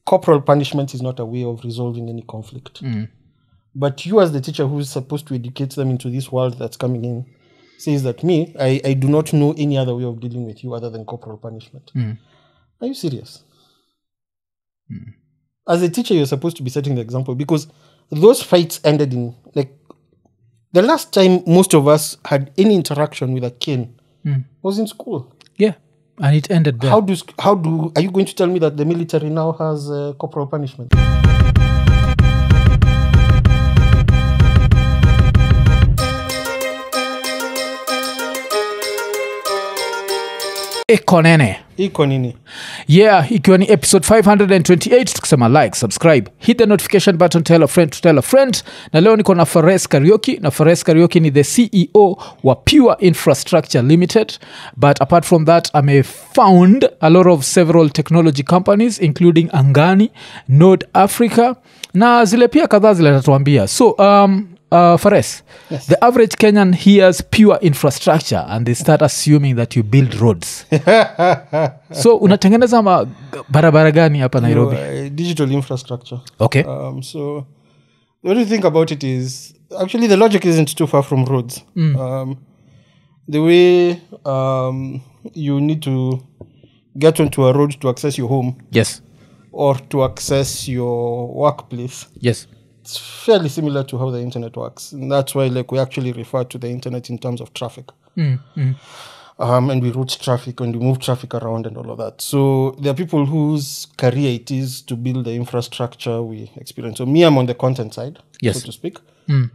corporal punishment is not a way of resolving any conflict. But you as the teacher who's supposed to educate them into this world that's coming in says that I do not know any other way of dealing with you other than corporal punishment. Are you serious? As a teacher, you're supposed to be setting the example, because those fights ended in, like, the last time most of us had any interaction with a cane was in school. Yeah, and it ended there. Are you going to tell me that the military now has corporal punishment? Iko nini? Yeah, ikiwa ni episode 528, tukisema like, subscribe, hit the notification button, tell a friend to tell a friend. Na leo niko na Phares Kariuki, na Phares Kariuki ni the CEO wa Pure Infrastructure Limited. But apart from that, found a lot of several technology companies including Angani, Node Africa, na zile pia kadhaa zile tatuambia. So, Phares, yes. The average Kenyan hears pure infrastructure and they start assuming that you build roads. So, unatengeneza barabara gani hapa Nairobi? Digital infrastructure. Okay. So, what do you think about it is, actually the logic isn't too far from roads. The way you need to get onto a road to access your home. Yes. Or to access your workplace. Yes. It's fairly similar to how the internet works. And that's why we actually refer to the internet in terms of traffic. And we route traffic and we move traffic around and all of that. So there are people whose career it is to build the infrastructure we experience. So me, I'm on the content side, yes, so to speak. When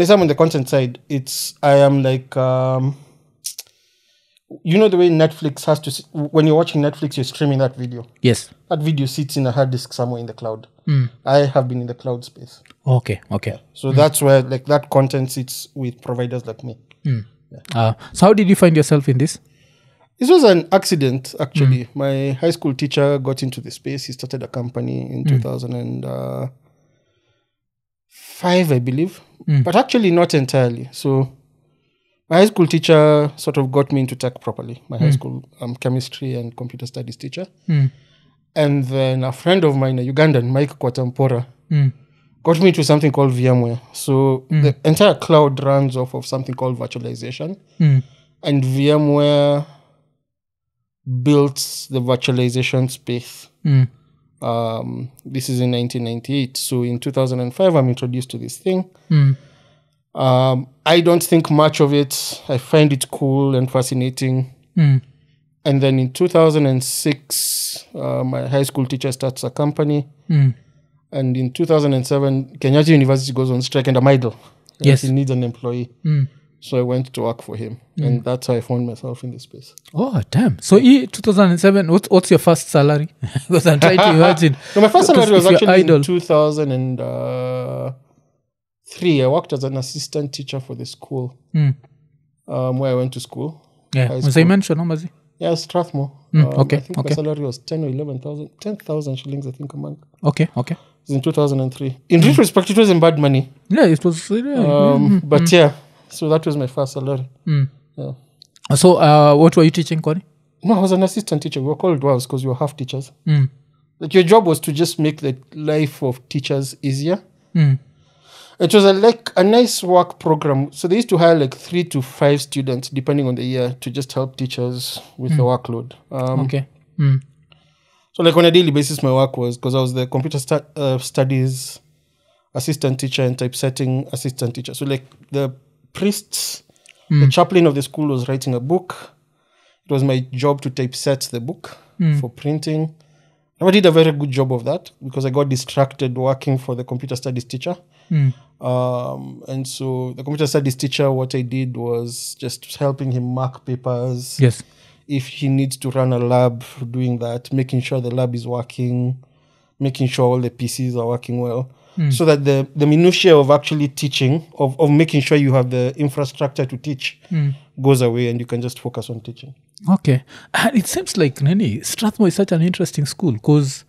I say I'm on the content side, I am like... you know the way Netflix has to... When you're watching Netflix, you're streaming that video. Yes. That video sits in a hard disk somewhere in the cloud. I have been in the cloud space. Okay. So that's where that content sits with providers like me. So how did you find yourself in this? This was an accident, actually. My high school teacher got into the space. He started a company in 2005, I believe. But actually not entirely. So my high school teacher sort of got me into tech properly. My high school chemistry and computer studies teacher. And then a friend of mine, a Ugandan, Mike Kwatampora, got me into something called VMware. So the entire cloud runs off of something called virtualization. And VMware built the virtualization space. This is in 1998. So in 2005, I'm introduced to this thing. I don't think much of it. I find it cool and fascinating. And then in 2006, my high school teacher starts a company. And in 2007, Kenyatta University goes on strike and I'm idle. Yes. He needs an employee. So I went to work for him. And that's how I found myself in this space. Oh, damn. So 2007, what's your first salary? Because I'm trying to imagine. No, my first salary was actually in 2003. I worked as an assistant teacher for the school where I went to school. Yeah. Was I mentioned, Mazi? Yeah, Strathmore. Okay. I think my salary was 10 or 11,000, 10,000 shillings, I think, a month. Okay. It was in 2003. In retrospect, it wasn't bad money. Yeah, it was. But yeah, so that was my first salary. Yeah. So, what were you teaching, Kwani? No, I was an assistant teacher. We were called dwarves because we were half teachers. Like your job was to just make the life of teachers easier. It was a nice work program. So they used to hire 3 to 5 students, depending on the year, to just help teachers with the workload. Okay. So on a daily basis, my work was, because I was the computer studies assistant teacher and typesetting assistant teacher. So the priests, the chaplain of the school was writing a book. It was my job to typeset the book for printing. I did a very good job of that because I got distracted working for the computer studies teacher. And so the computer studies teacher, what I did was just helping him mark papers. Yes. If he needs to run a lab, doing that, making sure the lab is working, making sure all the PCs are working well. So that the minutiae of actually teaching, of making sure you have the infrastructure to teach goes away and you can just focus on teaching. Okay. And it seems like, Nini, Strathmore is such an interesting school because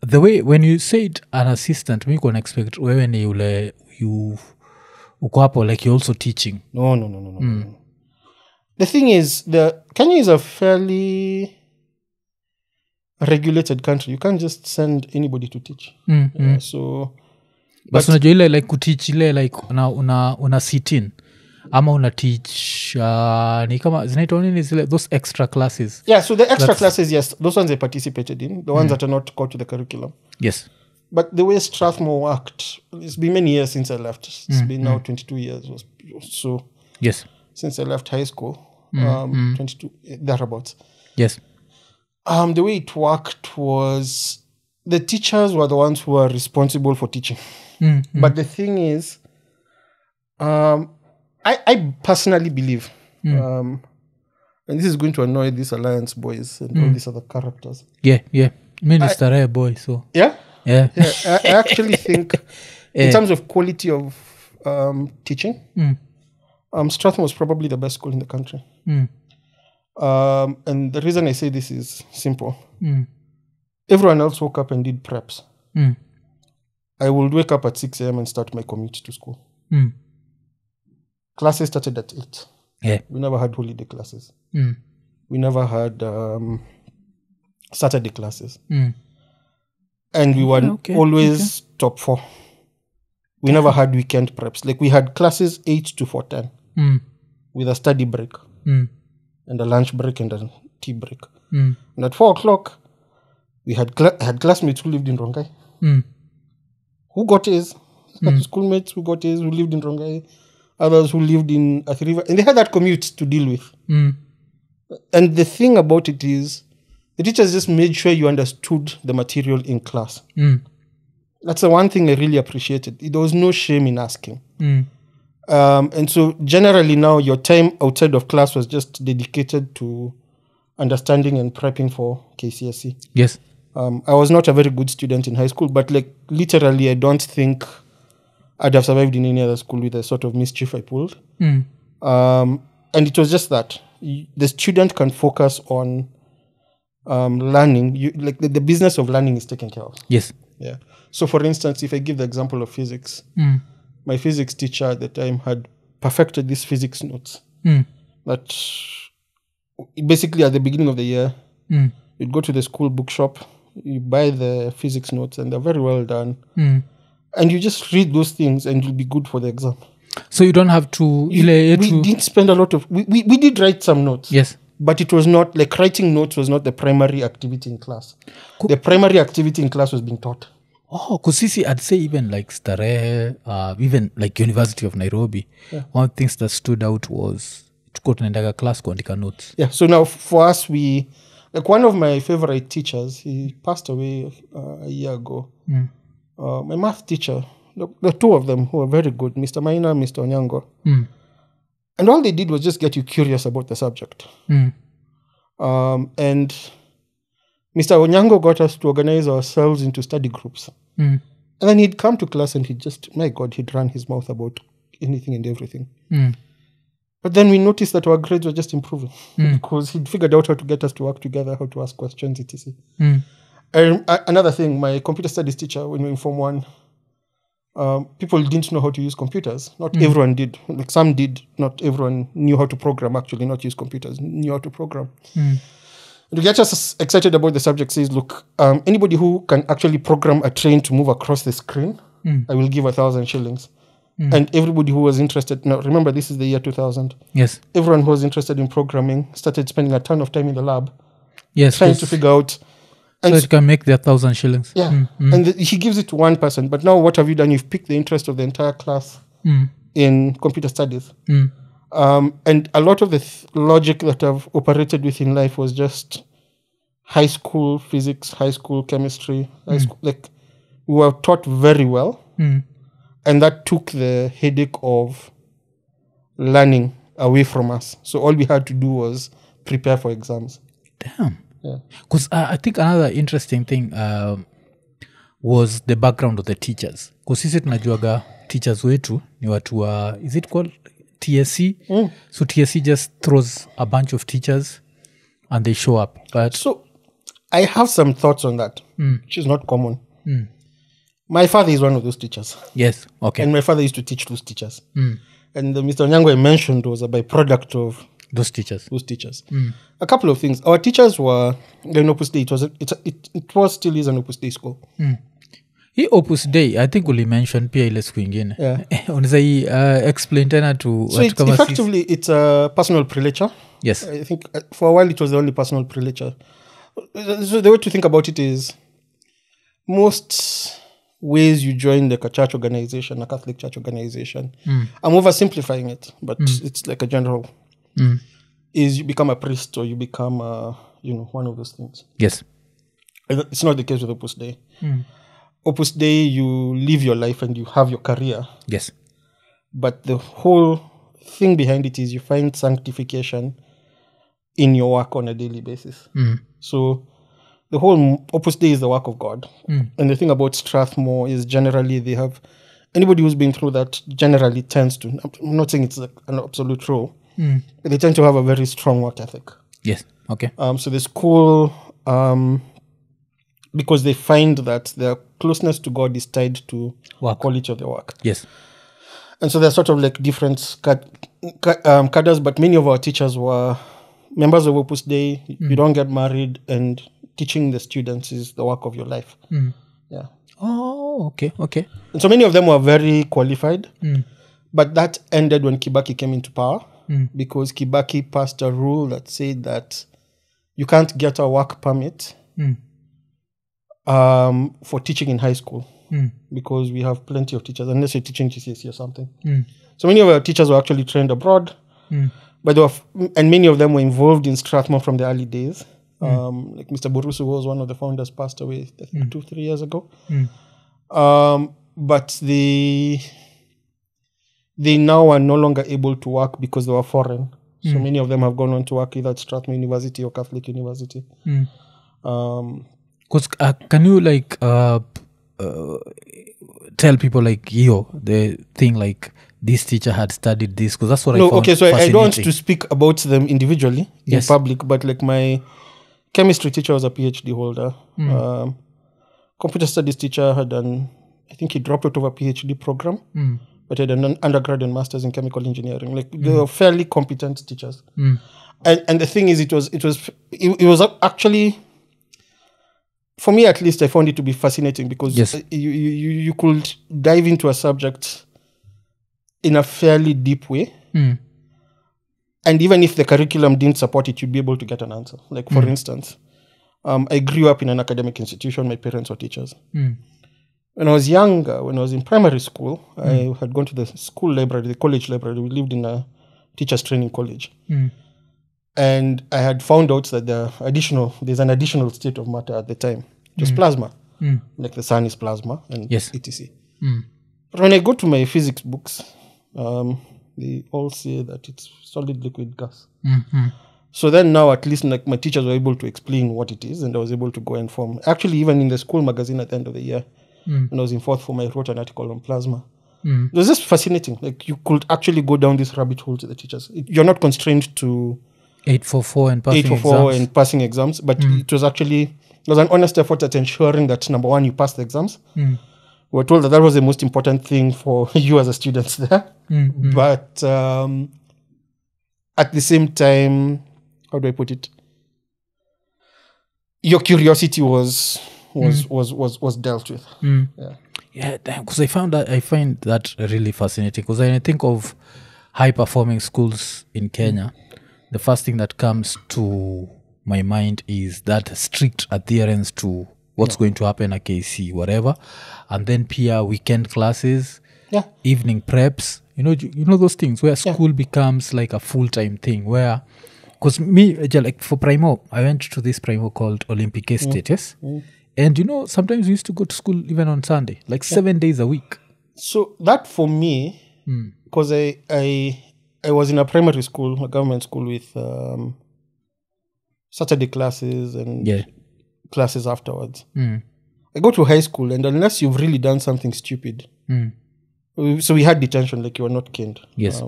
the way, when you said an assistant, we can expect when you uko hapo, you're also teaching. No. The thing is, Kenya is a fairly a regulated country. You can't just send anybody to teach. So but unajua ile like kuteach ile like una sit in ama una teach ni kama zinaitwa nini zile those extra classes. Yeah, so the extra classes, yes, those ones I participated in, the ones that are not caught to the curriculum. Yes. But the way Strathmore worked, it's been many years since I left. It's been now 22 years. So yes, since I left high school, 22, thereabouts. Yes. The way it worked was the teachers were the ones who were responsible for teaching. But the thing is, I personally believe, and this is going to annoy these Alliance boys and all these other characters. Yeah. Minister boy, so. Yeah? Yeah. I actually think, in terms of quality of teaching, Strathmore was probably the best school in the country. And the reason I say this is simple. Everyone else woke up and did preps. I would wake up at 6 a.m. and start my commute to school. Classes started at 8. Yeah. We never had holiday classes. We never had Saturday classes. And we were always top 4. We never had weekend preps. Like we had classes 8 to 4:10 with a study break and a lunch break and a tea break. And at 4 o'clock, we had classmates who lived in Rongai. Who got A's? Schoolmates who got A's who lived in Rongai. Others who lived in Athi River. And they had that commute to deal with. And the thing about it is, the teachers just made sure you understood the material in class. That's the one thing I really appreciated. There was no shame in asking. And so generally now your time outside of class was just dedicated to understanding and prepping for KCSE. Yes. I was not a very good student in high school, but like literally I don't think I'd have survived in any other school with the sort of mischief I pulled. And it was just that. The student can focus on learning. The business of learning is taken care of. Yes. Yeah. So for instance, if I give the example of physics, my physics teacher at the time had perfected these physics notes. That basically at the beginning of the year, you'd go to the school bookshop, you buy the physics notes, and they're very well done. And you just read those things and you'll be good for the exam. So you don't have to... We didn't spend a lot of... We did write some notes. Yes. But it was not... Like writing notes was not the primary activity in class. The primary activity in class was being taught. Oh, because I'd say even like Starehe, even like University of Nairobi, one of the things that stood out was to go to a class kuandika notes. Yeah, so now for us, like one of my favorite teachers, he passed away a year ago. My math teacher, the two of them who were very good, Mr. Maina and Mr. Onyango. And all they did was just get you curious about the subject. And Mr. Onyango got us to organize ourselves into study groups. And then he'd come to class and he'd run his mouth about anything and everything. But then we noticed that our grades were just improving because he'd figured out how to get us to work together, how to ask questions, etc. And another thing, my computer studies teacher, when we were in Form 1, people didn't know how to use computers. Not everyone did. Like some did. Not everyone knew how to program, actually, not use computers, knew how to program. To get us excited about the subject says, look, anybody who can actually program a train to move across the screen, I will give 1,000 shillings. And everybody who was interested, now remember this is the year 2000. Yes. Everyone who was interested in programming started spending a ton of time in the lab. Yes. Trying to figure out. And so it can make their 1,000 shillings. Yeah. And he gives it to one person. But now what have you done? You've picked the interest of the entire class in computer studies. And a lot of the logic that I've operated with in life was just high school physics, high school chemistry, high school, like we were taught very well. And that took the headache of learning away from us. So all we had to do was prepare for exams. Damn. Yeah. Because I think another interesting thing was the background of the teachers. Because sisi tunajuaga teachers wetu ni watu wa, is it called TSC? So TSC just throws a bunch of teachers and they show up. But so I have some thoughts on that, which is not common. My father is one of those teachers. Yes, okay. And my father used to teach those teachers. And the Mr. Onyango I mentioned was a byproduct of those teachers. A couple of things. Our teachers were in Opus Dei. It was still is an Opus Dei school. Hii Opus Dei, I think ulimention pia ile siku ingine. Unaweza explain tena to so effectively it's a personal prelature. Yes. I think for a while it was the only personal prelature. So the way to think about it is most ways you join like a church organization, a Catholic church organization. I'm oversimplifying it, but it's like a general. Is you become a priest or you become one of those things. Yes. It's not the case with Opus Dei. Opus Dei, you live your life and you have your career. Yes. But the whole thing behind it is you find sanctification in your work on a daily basis. So the whole Opus Dei is the work of God. And the thing about Strathmore is generally they have, anybody who's been through that generally tends to, I'm not saying it's like an absolute rule, but they tend to have a very strong work ethic. Yes. Okay. So the school, because they find that their closeness to God is tied to quality of their work. Yes. And so there's sort of like different cadres, but many of our teachers were members of Opus Dei. You don't get married, and teaching the students is the work of your life. Yeah. Oh, okay. And so many of them were very qualified, but that ended when Kibaki came into power, because Kibaki passed a rule that said that you can't get a work permit for teaching in high school, because we have plenty of teachers, unless you're teaching GCSE or something. So many of our teachers were actually trained abroad, but they were, and many of them were involved in Strathmore from the early days. Like Mr. Burusu was one of the founders, passed away, I think 2-3 years ago. But they now are no longer able to work because they were foreign. So many of them have gone on to work either at Strathmore University or Catholic University. Because can you like tell people like the thing like this teacher had studied this? Because that's what I found okay, so fascinating. I don't want to speak about them individually in public, but like my chemistry teacher was a PhD holder. Computer studies teacher had I think he dropped out of a PhD program, but he had an undergrad and master's in chemical engineering. Like they were fairly competent teachers. And the thing is, it was actually, for me at least, I found it to be fascinating because you could dive into a subject in a fairly deep way. And even if the curriculum didn't support it, you'd be able to get an answer. Like, for instance, I grew up in an academic institution. My parents were teachers. When I was younger, when I was in primary school, I had gone to the school library, the college library. We lived in a teacher's training college. And I had found out that there's an additional state of matter at the time. Just plasma. Like the sun is plasma and etc. But when I go to my physics books, they all say that it's solid liquid gas. So then now at least like my teachers were able to explain what it is, and I was able to go and form. Actually, even in the school magazine at the end of the year, when I was in fourth form, I wrote an article on plasma. It was just fascinating. Like you could actually go down this rabbit hole to the teachers. You're not constrained to 844 and passing exams, but it was an honest effort at ensuring that number one, you pass the exams. We were told that was the most important thing for you as a student there. But at the same time, how do I put it? Your curiosity was dealt with. Yeah, because I find that really fascinating. Because I think of high performing schools in Kenya, the first thing that comes to my mind is that strict adherence to what's going to happen at KC, whatever, and then peer weekend classes, evening preps. You know those things where school becomes like a full-time thing. Where, because me, like for Primo, I went to this Primo called Olympic Estate, and sometimes we used to go to school even on Sunday, like 7 days a week. So that for me, because I was in a primary school, a government school with Saturday classes and classes afterwards. I go to high school, and unless you've really done something stupid, so we had detention, like you were not caned. Yes.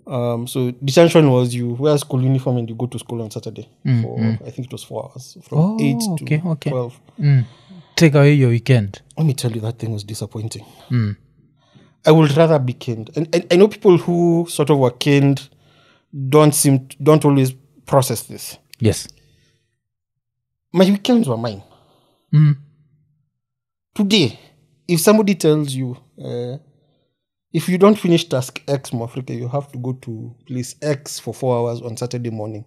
So detention was you wear school uniform and you go to school on Saturday for I think it was 4 hours from 8 to 12. Take away your weekend. Let me tell you, that thing was disappointing. I would rather be caned. And I know people who sort of were caned don't always process this. Yes. My weekends were mine. Today, if somebody tells you, if you don't finish task X, Mwafrika, you have to go to place X for 4 hours on Saturday morning.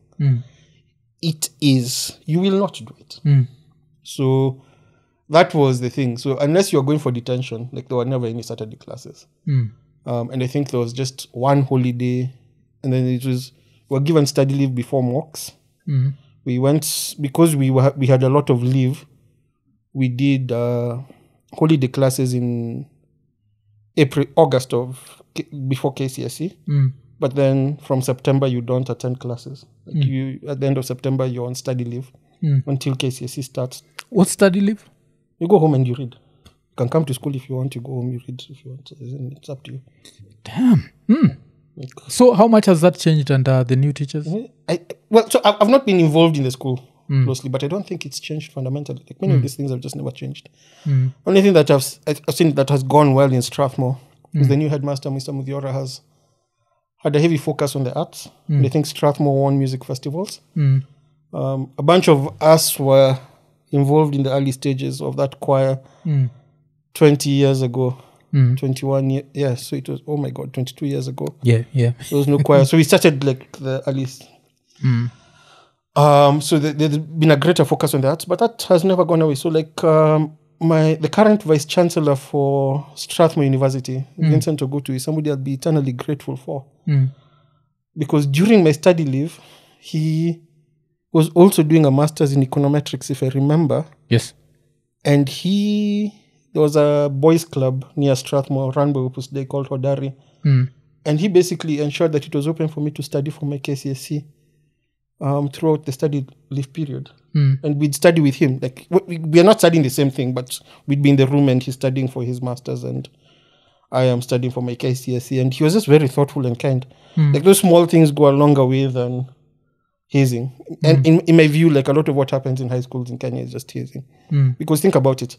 You will not do it. So that was the thing. So unless you're going for detention, like there were never any Saturday classes. And I think there was just one holiday, and then we were given study leave before mocks. We went, because we had a lot of leave, we did holiday classes in August before KCSE. But then from September, you don't attend classes. Like at the end of September, you're on study leave until KCSE starts. What study leave? You go home and you read. You can come to school if you want. You go home, you read if you want. It's up to you. Damn. So how much has that changed under the new teachers? I've not been involved in the school closely, but I don't think it's changed fundamentally. Like many of these things have just never changed. Only thing that I've seen that has gone well in Strathmore is the new headmaster, Mr. Muthiora, has had a heavy focus on the arts. And I think Strathmore won music festivals. A bunch of us were involved in the early stages of that choir 20 years ago. 21 years. Yeah, so it was, 22 years ago. Yeah. There was no choir. So we started like the earliest. So there's been a greater focus on the arts, but that has never gone away. So like the current vice chancellor for Strathmore University, Vincent Ogutu, is somebody I'll be eternally grateful for. Because during my study leave, he was also doing a master's in econometrics, if I remember. Yes. And there was a boys club near Strathmore run by Opus Dei called Hodari. And he basically ensured that it was open for me to study for my KCSE throughout the study leave period. And we'd study with him. Like we are not studying the same thing, but we'd be in the room and he's studying for his master's and I am studying for my KCSE. And he was just very thoughtful and kind. Like those small things go a longer way than hazing. And in my view, like a lot of what happens in high schools in Kenya is just hazing. Because think about it.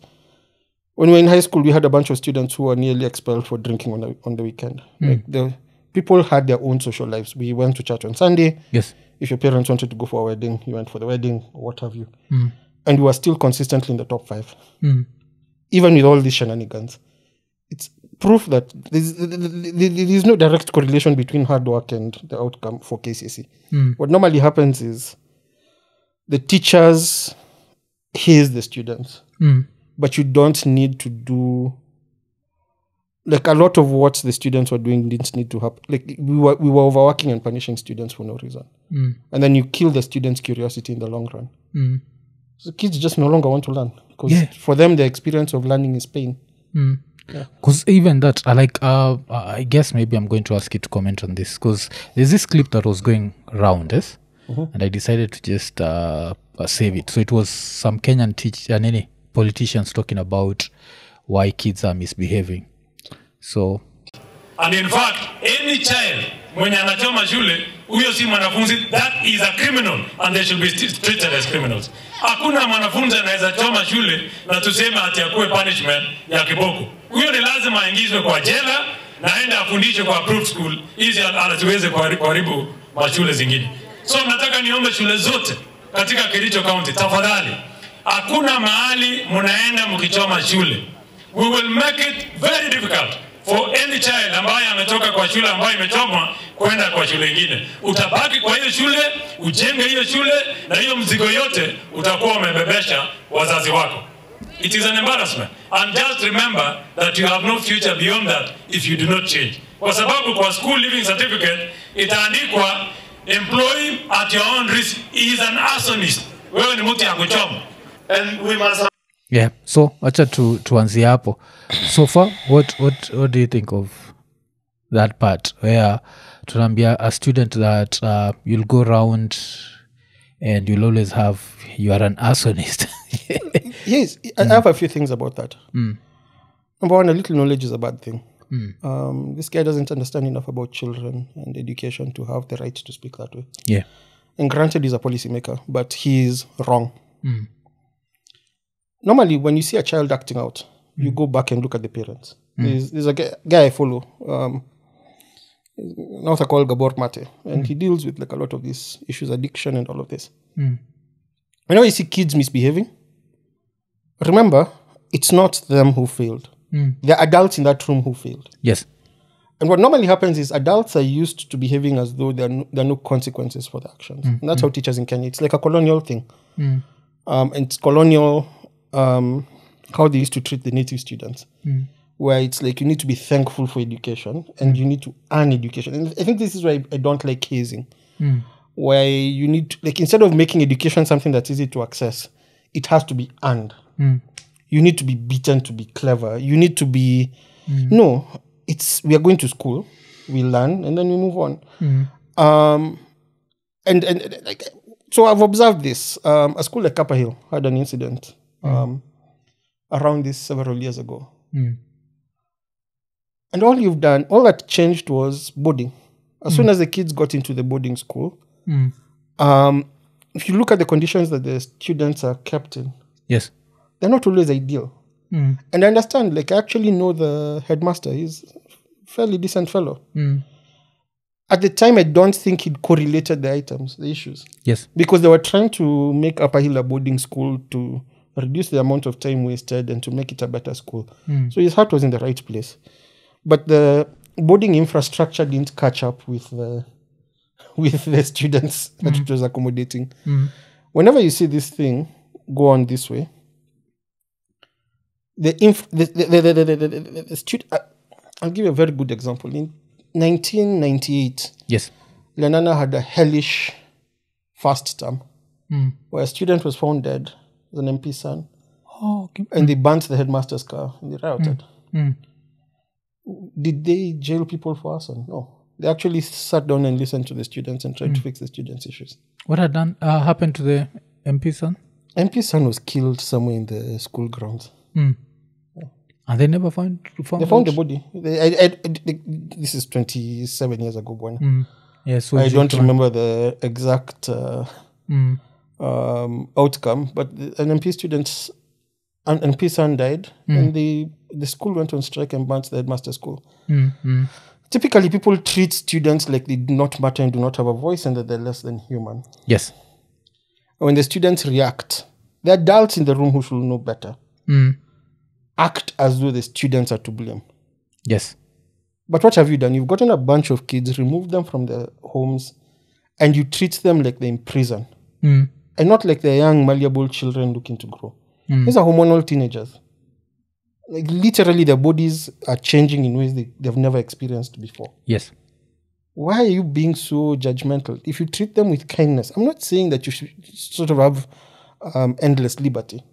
When we were in high school, we had a bunch of students who were nearly expelled for drinking on the weekend. Like the people had their own social lives. We went to church on Sunday. Yes. If your parents wanted to go for a wedding, you went for the wedding or what have you. And we were still consistently in the top 5. Even with all these shenanigans. It's proof that there's no direct correlation between hard work and the outcome for KCSE. What normally happens is the teachers haze the students. But you don't need to do, like a lot of what the students were doing didn't need to happen. Like we were overworking and punishing students for no reason. And then you kill the students' curiosity in the long run. So kids just no longer want to learn because for them the experience of learning is pain. Because even that, I guess maybe I'm going to ask you to comment on this because there's this clip that was going around, yes? And I decided to just save it. So it was some Kenyan Nini politicians talking about why kids are misbehaving. So, and in fact, any child mwenye anachoma shule, huyo si mwanafunzi, that is a criminal and they should be treated as criminals. Hakuna mwanafunzi anaweza choma shule na tuseme ati akuwe punishment ya kiboko. Huyo ni lazima aingizwe kwa jela na aende afundishwe kwa approved school ili asiweze kuharibu mashule zingine. So nataka niombe shule zote katika Kericho County, tafadhali, hakuna mahali munaenda mkichoma shule. We will make it very difficult for any child ambaye ametoka kwa shule ambayo imechomwa kwenda kwa shule nyingine. Utabaki kwa hiyo shule, ujenge hiyo shule, na hiyo mzigo yote utakuwa umebebesha wazazi wako. It is an embarrassment. And just remember that you have no future beyond that if you do not change. Kwa sababu kwa school living certificate itaandikwa employee at your own risk is an arsonist. Wewe ni mtu ya kuchoma. And we must have... Yeah, so acha tuanzie hapo. So far, what do you think of that part where tunaambia a student that you'll go around and you'll always have, you are an arsonist? Yes, I have a few things about that. Number one, a little knowledge is a bad thing. This guy doesn't understand enough about children and education to have the right to speak that way. Yeah. And granted, he's a policymaker, but he's wrong. Normally, when you see a child acting out, you go back and look at the parents. There's a guy I follow. an author called Gabor Mate, and he deals with like a lot of these issues, addiction and all of this. Whenever you see kids misbehaving, remember, it's not them who failed. There are adults in that room who failed. Yes. And what normally happens is adults are used to behaving as though there are no consequences for the actions. And that's how teachers in Kenya, it's like a colonial thing. And it's colonial, how they used to treat the native students, where it's like you need to be thankful for education and you need to earn education. And I think this is why I don't like hazing, where you need to, like, instead of making education something that's easy to access, it has to be earned. You need to be beaten to be clever. You need to be, no, we are going to school, we learn, and then we move on. And like, so I've observed this. A school like Kappa Hill had an incident around this several years ago. And all that changed was boarding. As soon as the kids got into the boarding school, if you look at the conditions that the students are kept in, yes, they're not always ideal. And I understand, like, I actually know the headmaster. He's a fairly decent fellow. At the time, I don't think he'd correlated the items, the issues. Yes. Because they were trying to make Upper Hill a boarding school to reduce the amount of time wasted and to make it a better school. So his heart was in the right place. But the boarding infrastructure didn't catch up with the students that it was accommodating. Whenever you see this thing go on this way, the student, I'll give you a very good example. In 1998, yes, Lenana had a hellish first term where a student was found dead, as an MP's son. Oh, okay. And they burnt the headmaster's car and they rioted. Did they jail people for arson? No. They actually sat down and listened to the students and tried to fix the students' issues. What had happened to the MP's son? MP's son was killed somewhere in the school grounds. And they never found They found the body. This is 27 years ago, Bwana. Yes, so I don't remember the exact outcome, but an MP son died, and the school went on strike and burnt the headmaster's school. Typically, people treat students like they do not matter and do not have a voice and that they're less than human. Yes. When the students react, the adults in the room who should know better act as though the students are to blame. Yes. But what have you done? You've gotten a bunch of kids, removed them from their homes, and you treat them like they're in prison. And not like they're young, malleable children looking to grow. These are hormonal teenagers. Like, literally, their bodies are changing in ways they've never experienced before. Yes. Why are you being so judgmental? If you treat them with kindness, I'm not saying that you should sort of have endless liberty.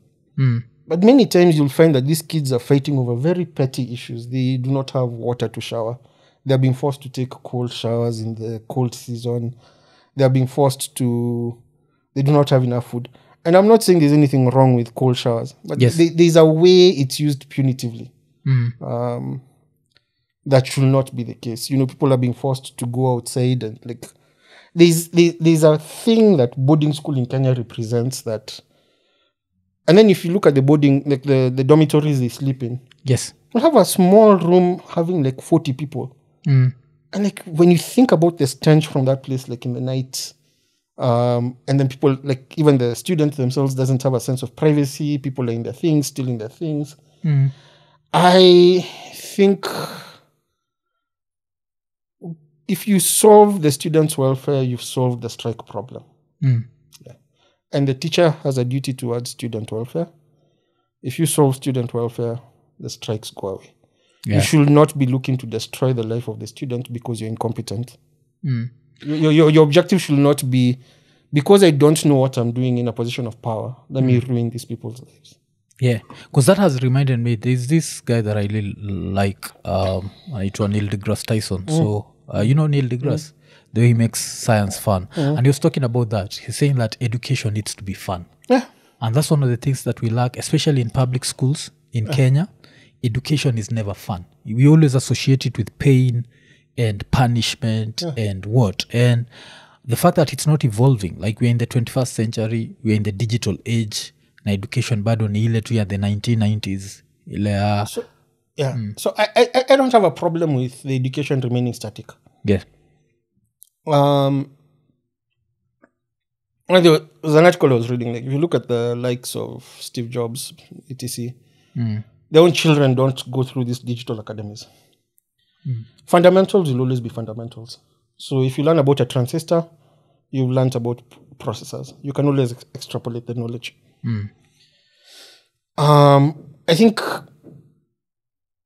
But many times you'll find that these kids are fighting over very petty issues. They do not have water to shower. They're being forced to take cold showers in the cold season. They're being forced to... They do not have enough food. And I'm not saying there's anything wrong with cold showers, but there's a way it's used punitively. That should not be the case. People are being forced to go outside, and like there's a thing that boarding school in Kenya represents that. And then if you look at the boarding, like the dormitories they sleep in, yes, we have a small room having like 40 people. And like when you think about the stench from that place, like in the night, and then people, like even the students themselves doesn't have a sense of privacy. People are in their things, stealing their things. I think if you solve the students' welfare, you've solved the strike problem. And the teacher has a duty towards student welfare. If you solve student welfare, the strikes go away. You should not be looking to destroy the life of the student because you're incompetent. Your objective should not be, because I don't know what I'm doing in a position of power, let me ruin these people's lives. Yeah, because that has reminded me, there's this guy that I really like, it's Neil deGrasse Tyson. So, you know Neil deGrasse? The way he makes science fun. And he was talking about that. He's saying that education needs to be fun. And that's one of the things that we lack, especially in public schools in Kenya. Education is never fun. We always associate it with pain and punishment and what. And the fact that it's not evolving, like we're in the 21st century, we're in the digital age, na education bado ni ile tu ya the 1990s. So I don't have a problem with the education remaining static. Yeah. There was an article I was reading. Like, if you look at the likes of Steve Jobs, etc., their own children don't go through these digital academies. Fundamentals will always be fundamentals. So if you learn about a transistor, you've learned about processors. You can always extrapolate the knowledge. I think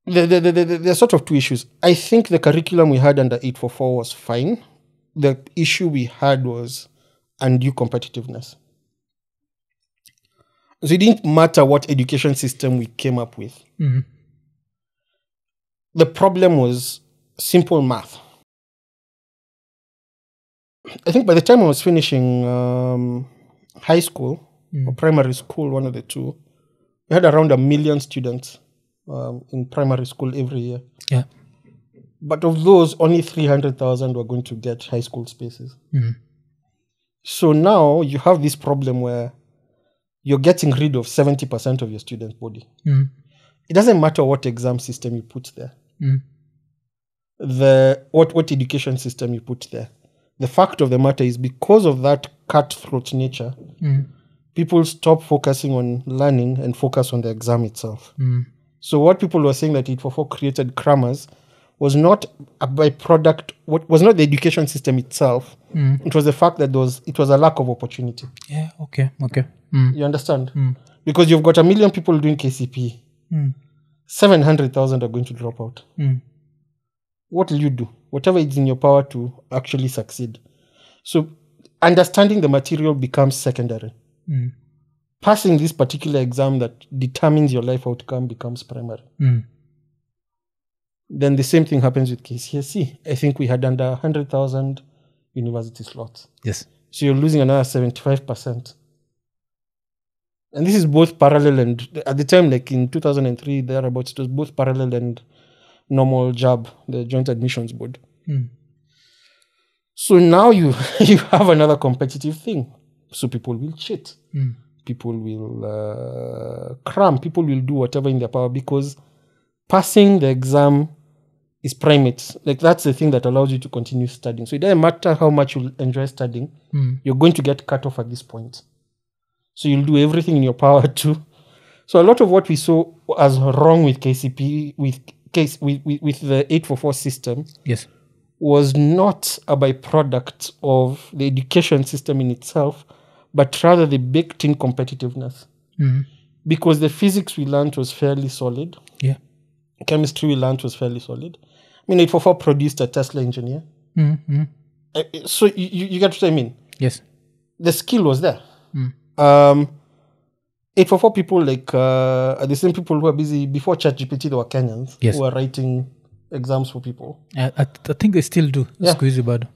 there are sort of two issues. I think the curriculum we had under 844 was fine. The issue we had was undue competitiveness. So it didn't matter what education system we came up with. The problem was simple math. I think by the time I was finishing high school or primary school, one of the two, we had around 1 million students in primary school every year. Yeah. But of those, only 300,000 were going to get high school spaces. So now you have this problem where you're getting rid of 70% of your student body. It doesn't matter what exam system you put there. What education system you put there. The fact of the matter is, because of that cutthroat nature, people stop focusing on learning and focus on the exam itself. So what people were saying that 844 created crammers was not a byproduct, was not the education system itself. It was the fact that it was a lack of opportunity. Yeah, okay. You understand? Because you've got 1 million people doing KCP. 700,000 are going to drop out. What will you do? Whatever is in your power to actually succeed. So understanding the material becomes secondary. Passing this particular exam that determines your life outcome becomes primary. Then the same thing happens with KCSE. I think we had under 100,000 university slots. Yes. So you're losing another 75%. And this is both parallel and, at the time, like in 2003, thereabouts, it was both parallel and normal JAB, the Joint Admissions Board. So now you have another competitive thing. So people will cheat. People will cram. People will do whatever in their power, because passing the exam is primate. Like, that's the thing that allows you to continue studying. So it doesn't matter how much you enjoy studying, you're going to get cut off at this point. So you'll do everything in your power to. So a lot of what we saw as wrong with KCP, with the 844 system, yes, was not a byproduct of the education system in itself, but rather the baked-in competitiveness. Because the physics we learned was fairly solid. Yeah. Chemistry we learned was fairly solid. I mean, 844 produced a Tesla engineer. So you get what I mean? Yes. The skill was there. 844 people, like, are the same people who are busy. Before ChatGPT, there were Kenyans who were writing exams for people. I think they still do. Squeezy bad.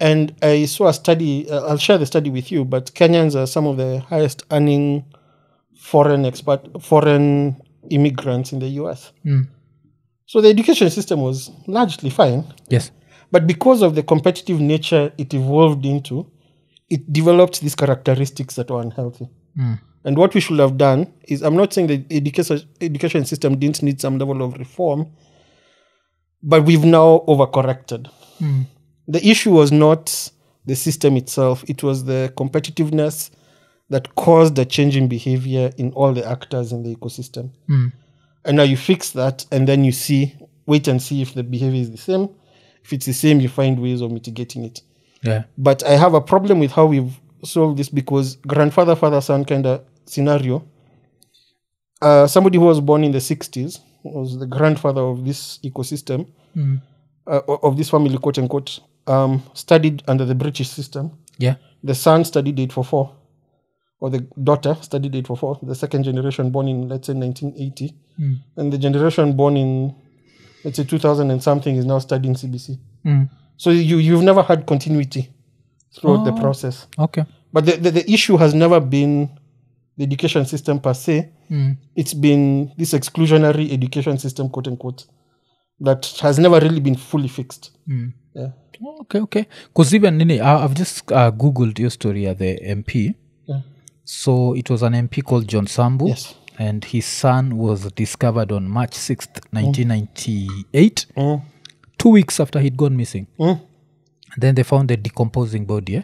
And I saw a study, I'll share the study with you, but Kenyans are some of the highest earning foreign immigrants in the US. So the education system was largely fine. Yes. But because of the competitive nature it evolved into, it developed these characteristics that were unhealthy. And what we should have done is, I'm not saying the education system didn't need some level of reform, but we've now overcorrected. The issue was not the system itself, it was the competitiveness that caused a change in behavior in all the actors in the ecosystem. And now you fix that, and then you wait and see if the behavior is the same. If it's the same, you find ways of mitigating it. Yeah. But I have a problem with how we've solved this, because grandfather, father, son kind of scenario. Somebody who was born in the 60s was the grandfather of this ecosystem, of this family, quote unquote, studied under the British system. Yeah. The son studied 844, or the daughter studied 844, the second generation born in, let's say, 1980. And the generation born in, let's say, 2000 and something is now studying CBC. So you've never had continuity throughout the process. Okay. But the issue has never been the education system per se. It's been this exclusionary education system, quote unquote, that has never really been fully fixed. Yeah. Okay. Because even Nini, I've just Googled your story at the MP. Yeah. So it was an MP called John Sambu. Yes. And his son was discovered on March 6th, 1998. 2 weeks after he'd gone missing. Then they found the decomposing body.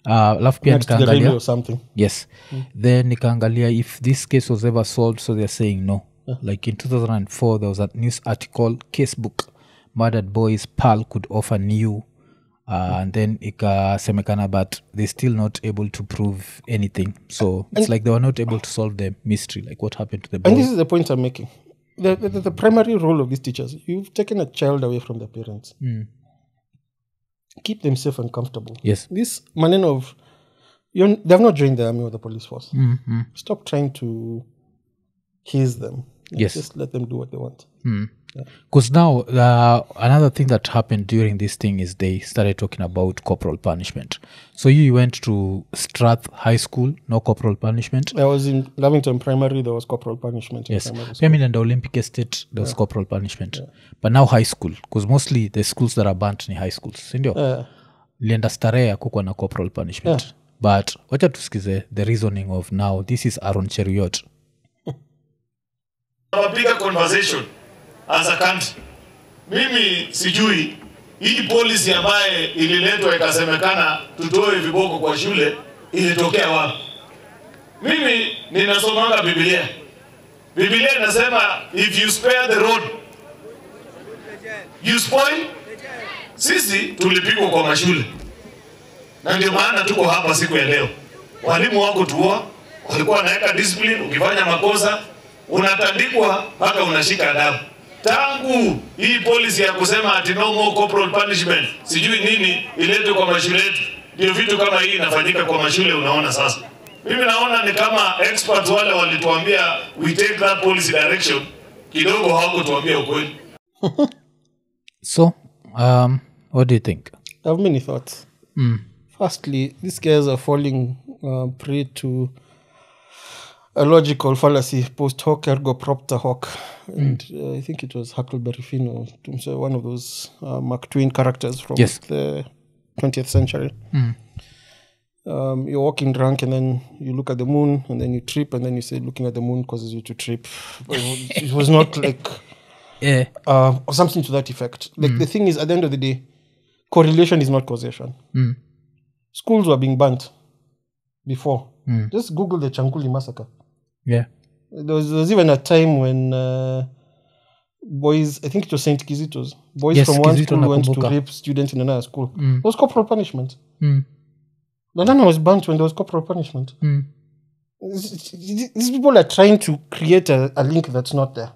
Alafu pia Next to the railway or something. Yes. Then nikaangalia if this case was ever solved, so they're saying no. Like in 2004, there was a news article, Casebook, Murdered Boys, Pearl could offer new. And then ikasemekana, but they're still not able to prove anything. So it's like they were not able to solve the mystery, like what happened to the boy. And this is the point I'm making. The primary role of these teachers, you've taken a child away from their parents. Keep them safe and comfortable. Yes. This manner of, they've not joined the army or the police force. Stop trying to haze them. Yes. Just let them do what they want. Because now, another thing that happened during this thing is they started talking about corporal punishment. So you went to Strath High School, no corporal punishment. I was in Lavington Primary, there was corporal punishment. Yes. In primary school. I mean, in the Olympic Estate, there was corporal punishment. But now high school, because mostly the schools that are burnt ni high schools. Sindio? Lienda starehe kukwa na corporal punishment. But wacha tusikize the reasoning of now, this is Aaron Cheruiyot. A bigger conversation as a country. Mimi sijui hii policy ambaye ililetwa ikasemekana tutoe viboko kwa shule ilitokea wapi. Mimi ninasomanga Biblia. Biblia inasema if you spare the road you spoil. Sisi tulipigwa kwa mashule. Na ndio maana tuko hapa siku ya leo. Walimu wako tuoa, walikuwa wanaweka discipline, ukifanya makosa unatandikwa mpaka unashika adabu. Tangu hii policy ya kusema ati no more corporal punishment, sijui nini iletwe kwa mashule yetu, ndio vitu kama hii inafanyika kwa mashule. Unaona sasa, mimi naona ni kama experts wale walituambia we take that policy direction, kidogo hawakutuambia ukweli. So, what do you think? I have many thoughts. Firstly, these guys are falling prey to a logical fallacy, post hoc ergo propter hoc. And I think it was Huckleberry Finn, or one of those Mark Twain characters from the 20th century. You're walking drunk and then you look at the moon and then you trip and then you say looking at the moon causes you to trip. It was not like or something to that effect. Like the thing is, at the end of the day, correlation is not causation. Schools were being burnt before. Just Google the Changuli massacre. Yeah. There was even a time when boys, I think it was St. Kizito's, boys from one school went to rape students in another school. There was corporal punishment. London was burnt when there was corporal punishment. These people are trying to create a link that's not there.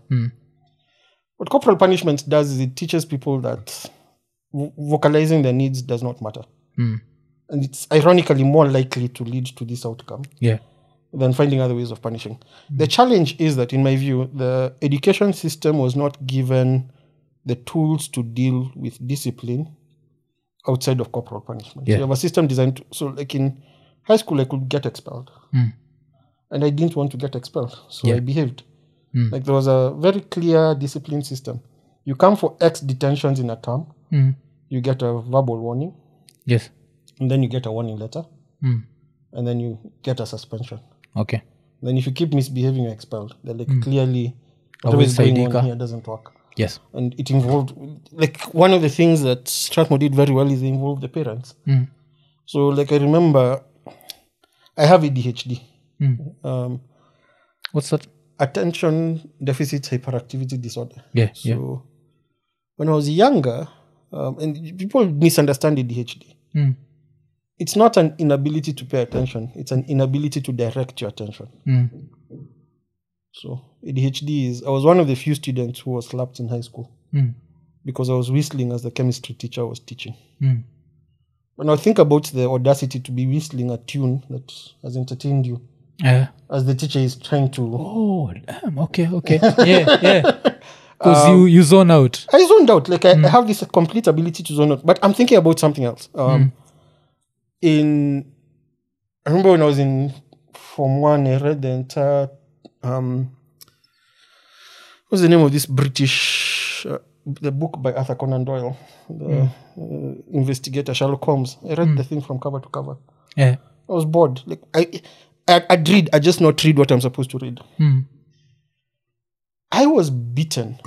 What corporal punishment does is it teaches people that vocalizing their needs does not matter. And it's ironically more likely to lead to this outcome than finding other ways of punishing. The challenge is that, in my view, the education system was not given the tools to deal with discipline outside of corporal punishment. So you have a system designed so like in high school, I could get expelled. And I didn't want to get expelled. So I behaved. Like there was a very clear discipline system. You come for X detentions in a term, you get a verbal warning. Yes. And then you get a warning letter. And then you get a suspension. Okay. Then if you keep misbehaving, you're expelled. They're like clearly whatever is going on here doesn't work. Yes. And it involved, like one of the things that Strathmore did very well is they involved the parents. So like I remember, I have ADHD. What's that? Attention deficit hyperactivity disorder. So when I was younger, and people misunderstand ADHD. It's not an inability to pay attention. It's an inability to direct your attention. So ADHD is, I was one of the few students who was slapped in high school because I was whistling as the chemistry teacher was teaching. When I think about the audacity to be whistling a tune that has entertained you, as the teacher is trying to... Oh, damn. Okay. Because you zone out. I zoned out. Like I have this complete ability to zone out. But I'm thinking about something else. I remember when I was in Form 1, I read the entire... what's the name of this British... the book by Arthur Conan Doyle, the investigator Sherlock Holmes. I read the thing from cover to cover. I was bored. Like I'd read, I just not read what I'm supposed to read. I was beaten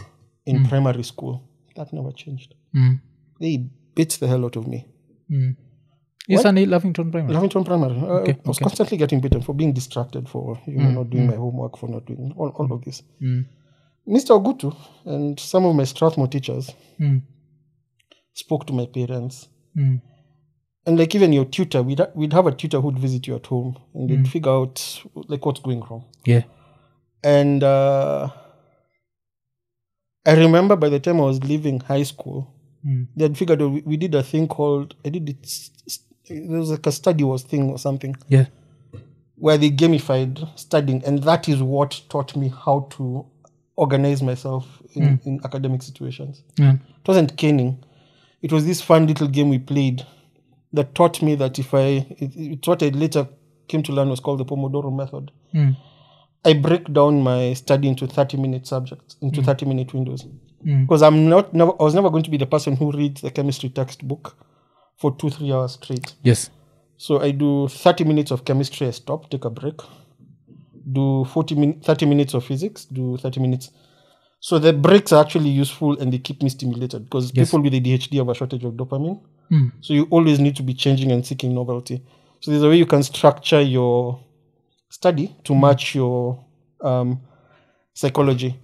in primary school That never changed. Mm. They beat the hell out of me. Mm. Is Sunny Lavington Primary? Lavington Primary. Okay, I was constantly getting beaten for being distracted, for not doing my homework, for not doing all of this. Mr. Ogutu and some of my Strathmore teachers spoke to my parents. And like even your tutor, we'd have a tutor who'd visit you at home and they'd figure out like what's going wrong. Yeah. And I remember by the time I was leaving high school, they had figured out we did a thing called, there was like a study was thing or something. Yeah. Where they gamified studying, and that is what taught me how to organize myself in academic situations. It wasn't caning. It was this fun little game we played that taught me that it's what I later came to learn was called the Pomodoro method. I break down my study into 30-minute subjects, into 30-minute windows. Because I was never going to be the person who reads the chemistry textbook for 2-3 hours straight. Yes. So I do 30 minutes of chemistry, I stop, take a break. Do 30 minutes of physics, do 30 minutes. So the breaks are actually useful and they keep me stimulated because people with ADHD have a shortage of dopamine. So you always need to be changing and seeking novelty. So there's a way you can structure your study to match your psychology.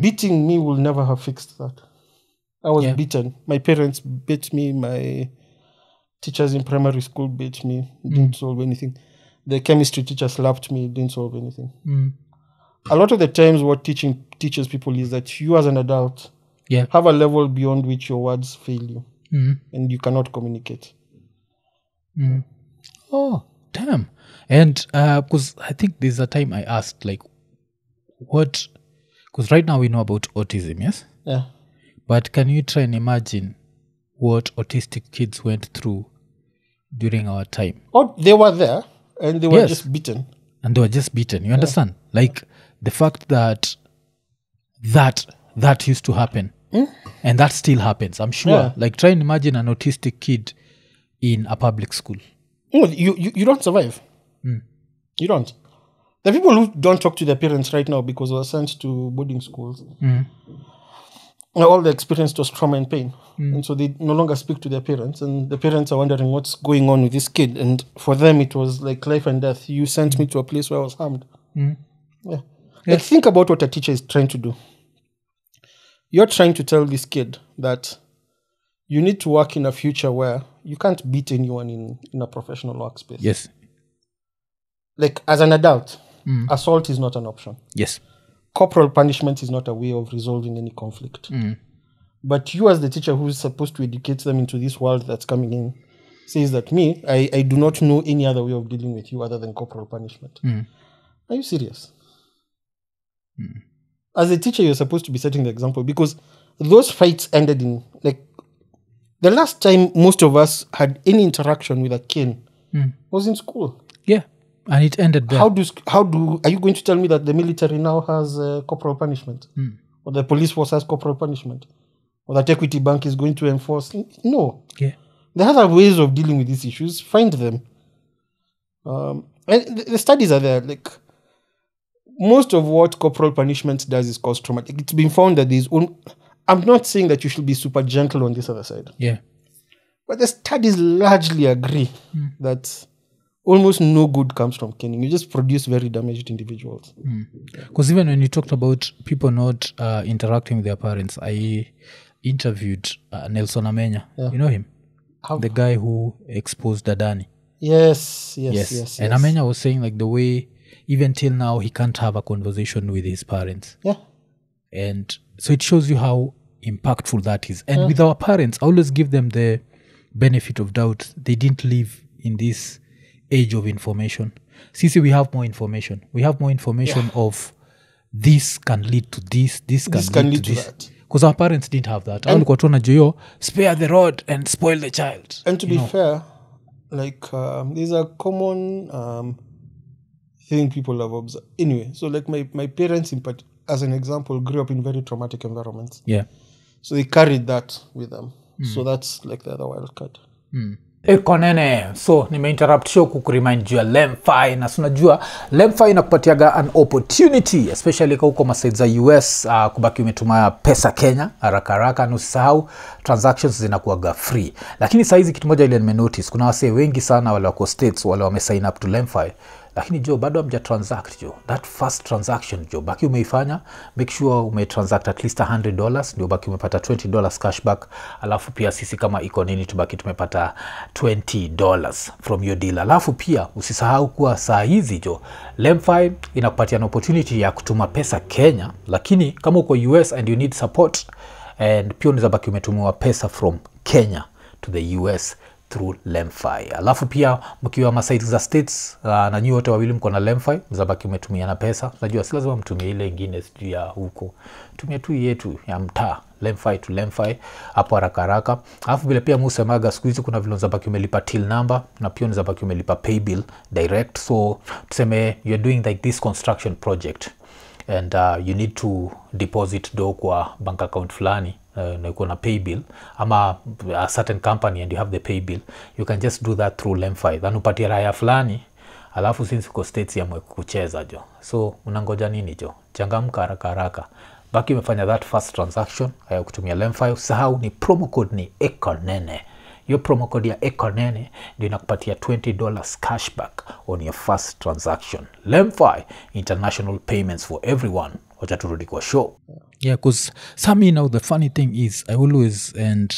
Beating me will never have fixed that. I was beaten. My parents beat me. My teachers in primary school beat me. Didn't solve anything. The chemistry teacher slapped me. Didn't solve anything. A lot of the times what teaching teaches people is that you as an adult have a level beyond which your words fail you. And you cannot communicate. Oh, damn. And because I think there's a time I asked, like, what... Because right now we know about autism, yes? Yeah. But can you try and imagine what autistic kids went through during our time? Oh, they were there and they were just beaten. And they were just beaten. You understand? Like the fact that used to happen and that still happens, I'm sure. Yeah. Like try and imagine an autistic kid in a public school. No, you don't survive. You don't. The people who don't talk to their parents right now because they were sent to boarding schools, all the experience was trauma and pain. And so they no longer speak to their parents. And the parents are wondering what's going on with this kid. And for them, it was like life and death. You sent me to a place where I was harmed. Like, think about what a teacher is trying to do. You're trying to tell this kid that you need to work in a future where you can't beat anyone in a professional workspace. Yes. Like, as an adult, assault is not an option. Yes. Corporal punishment is not a way of resolving any conflict. But you as the teacher who's supposed to educate them into this world that's coming in says that I do not know any other way of dealing with you other than corporal punishment. Are you serious? As a teacher, you're supposed to be setting the example because those fights ended in, like, the last time most of us had any interaction with a cane was in school. Yeah. And it ended there. Are you going to tell me that the military now has corporal punishment? Or the police force has corporal punishment? Or that Equity Bank is going to enforce? No. Yeah. There are other ways of dealing with these issues. Find them. And the studies are there. Like, most of what corporal punishment does is cause trauma. It's been found that I'm not saying that you should be super gentle on this other side. Yeah. But the studies largely agree that almost no good comes from caning. You just produce very damaged individuals. Because even when you talked about people not interacting with their parents, I interviewed Nelson Amenya. You know him? The guy who exposed Adani. Yes. And Amenya was saying like the way, even till now, he can't have a conversation with his parents. Yeah. And so it shows you how impactful that is. And with our parents, I always give them the benefit of doubt. They didn't live in this age of information. See, we have more information. We have more information of this can lead to this can lead to this. Because our parents didn't have that. Spare the rod and spoil the child. And to be fair, like there's a common thing people have observed. Anyway, so like my parents, as an example, grew up in very traumatic environments. Yeah. So they carried that with them. So that's like the other wild card. Ekonene. So nimeinterrupt show kukuremind juu ya Lemfi, na unajua Lemfi inakupatiaga an opportunity especially kwa huko masaids za US kubaki umetumia pesa Kenya haraka na usisahau transactions zinakuwaga free. Lakini saizi kitu moja ile nimenotice, kuna wasee wengi sana wale wako states wale wame sign up to Lemfi, lakini jo bado hamja transact jo. That first transaction jo baki umeifanya, make sure umetransact at least $100 ndio baki umepata $20 cashback. Alafu pia sisi kama iko nini tubaki tumepata $20 from your deal. Alafu pia usisahau kuwa saa hizi jo Lemfi inakupatia an opportunity ya kutuma pesa Kenya, lakini kama uko US and you need support, and pia unaweza baki umetumiwa pesa from Kenya to the US through Lemfi. Alafu pia mkiwa masaids za states na nyinyi wote wawili mko na Lemfi, mzabaki umetumia na pesa. Unajua si lazima mtumie ile nyingine sijui ya huko. Tumia tu yetu ya mtaa, Lemfi to Lemfi hapo haraka. Alafu vile pia musemaga siku hizi kuna vile unazabaki umelipa till number na pia unazabaki umelipa pay bill direct. So tuseme you're doing like this construction project and you need to deposit do kwa bank account fulani, na uko na pay bill ama a certain company and you have the pay bill, you can just do that through Lemfi. Then upatie raya fulani, alafu since uko states ya kucheza jo. So unangoja nini jo? Changamka haraka. Baki umefanya that first transaction kutumia Lemfi. Usahau ni promo code ni Ekonene. Your promo code ya Ekonene ndio inakupatia $20 cashback on your first transaction. Lemfi, international payments for everyone. Wacha turudi kwa show. Yeah, because some, you know, the funny thing is I always, and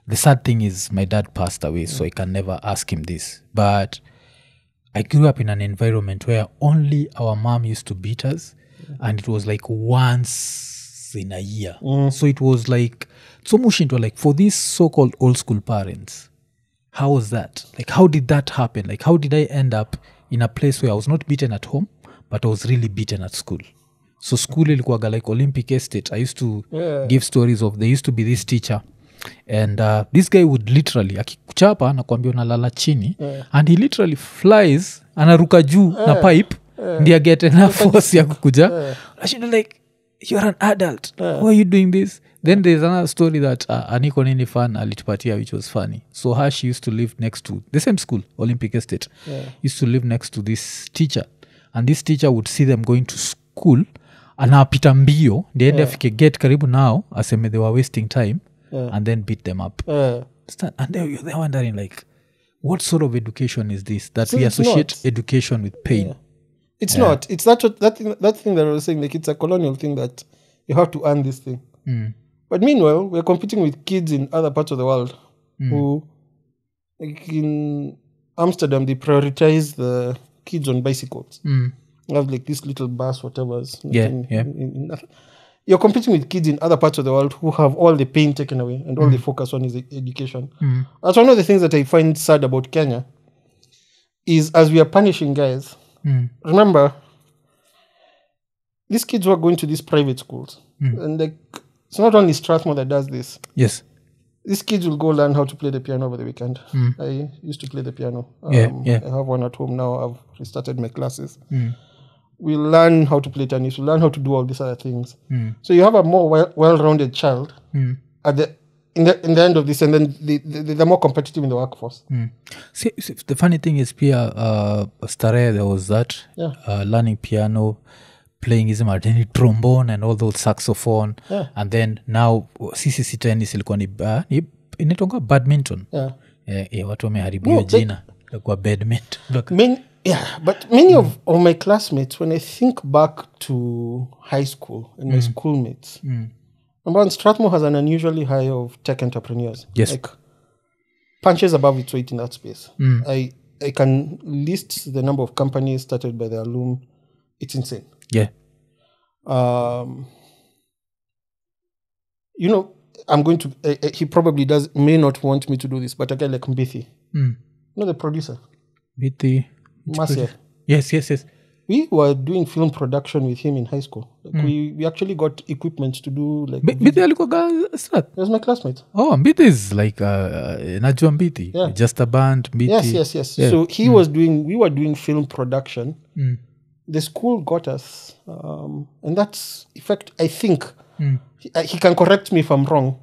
the sad thing is my dad passed away, so I can never ask him this. But I grew up in an environment where only our mom used to beat us, and it was like once in a year. So it was like, so much into like, for these so-called old school parents, how was that? Like, how did that happen? Like, how did I end up in a place where I was not beaten at home, but I was really beaten at school? So school ilikuwaga like Olympic Estate. I used to give stories of, there used to be this teacher, and this guy would literally akikuchapa na kuambia unalala chini, and he literally flies anaruka juu na pipe ndia get enough force ya kukuja. Ashinda like, you're an adult, why are you doing this? Then there's another story that Aniko Nini fan alitupatia, which was funny. So her, she used to live next to the same school, Olympic Estate, used to live next to this teacher, and this teacher would see them going to school, anapita mbio ndiende afike get karibu nao aseme they were wasting time, and then beat them up. And they're wondering like, what sort of education is this that so we associate education with pain? It's not. It's that thing that I was saying, like it's a colonial thing that you have to earn this thing. But meanwhile, we're competing with kids in other parts of the world who, like in Amsterdam, they prioritize the kids on bicycles. Have like this little bus, whatever's. You're competing with kids in other parts of the world who have all the pain taken away and all they focus on is education. That's one of the things that I find sad about Kenya is as we are punishing guys, remember, these kids who are going to these private schools and like, it's not only Strathmore that does this. Yes. These kids will go learn how to play the piano over the weekend. I used to play the piano. I have one at home now. I've restarted my classes. We learn how to play tennis. We learn how to do all these other things. So you have a more well-rounded child at the in the end of this, and then they're more competitive in the workforce. See, the funny thing is, Pia Stare, there was that learning piano, playing his martini trombone and all those saxophone, and then now CCC tennis ilikuwa ni inaitwa badminton. Watu wameharibu jina kwa badminton. But many of my classmates, when I think back to high school and my schoolmates, remember Strathmore has an unusually high of tech entrepreneurs. Yes. Like punches above its weight in that space. I can list the number of companies started by the alumni. It's insane. Yeah. You know, I'm going to, he probably may not want me to do this, but a guy like Mbithi, you know the producer? Mbithi Masya. Yes. We were doing film production with him in high school. Like we actually got equipment to do like... Mbithi alikuwa Strat? He was my classmate. Oh, Mbithi is like, najua Mbithi. Yeah. Just a band, Mbithi. Yes. Yeah. So we were doing film production. The school got us, and that's effect. I think he can correct me if I'm wrong,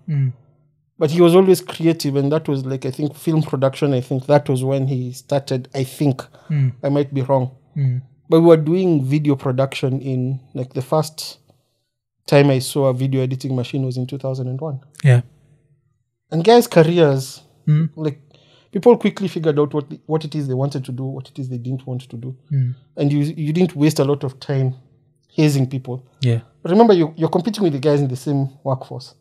But he was always creative, and that was like, I think, film production. I think that was when he started. I think I might be wrong, but we were doing video production in like the first time I saw a video editing machine was in 2001. Yeah, and guys' careers, like people quickly figured out what it is they wanted to do, what it is they didn't want to do, and you didn't waste a lot of time hazing people. Yeah, but remember, you're competing with the guys in the same workforce.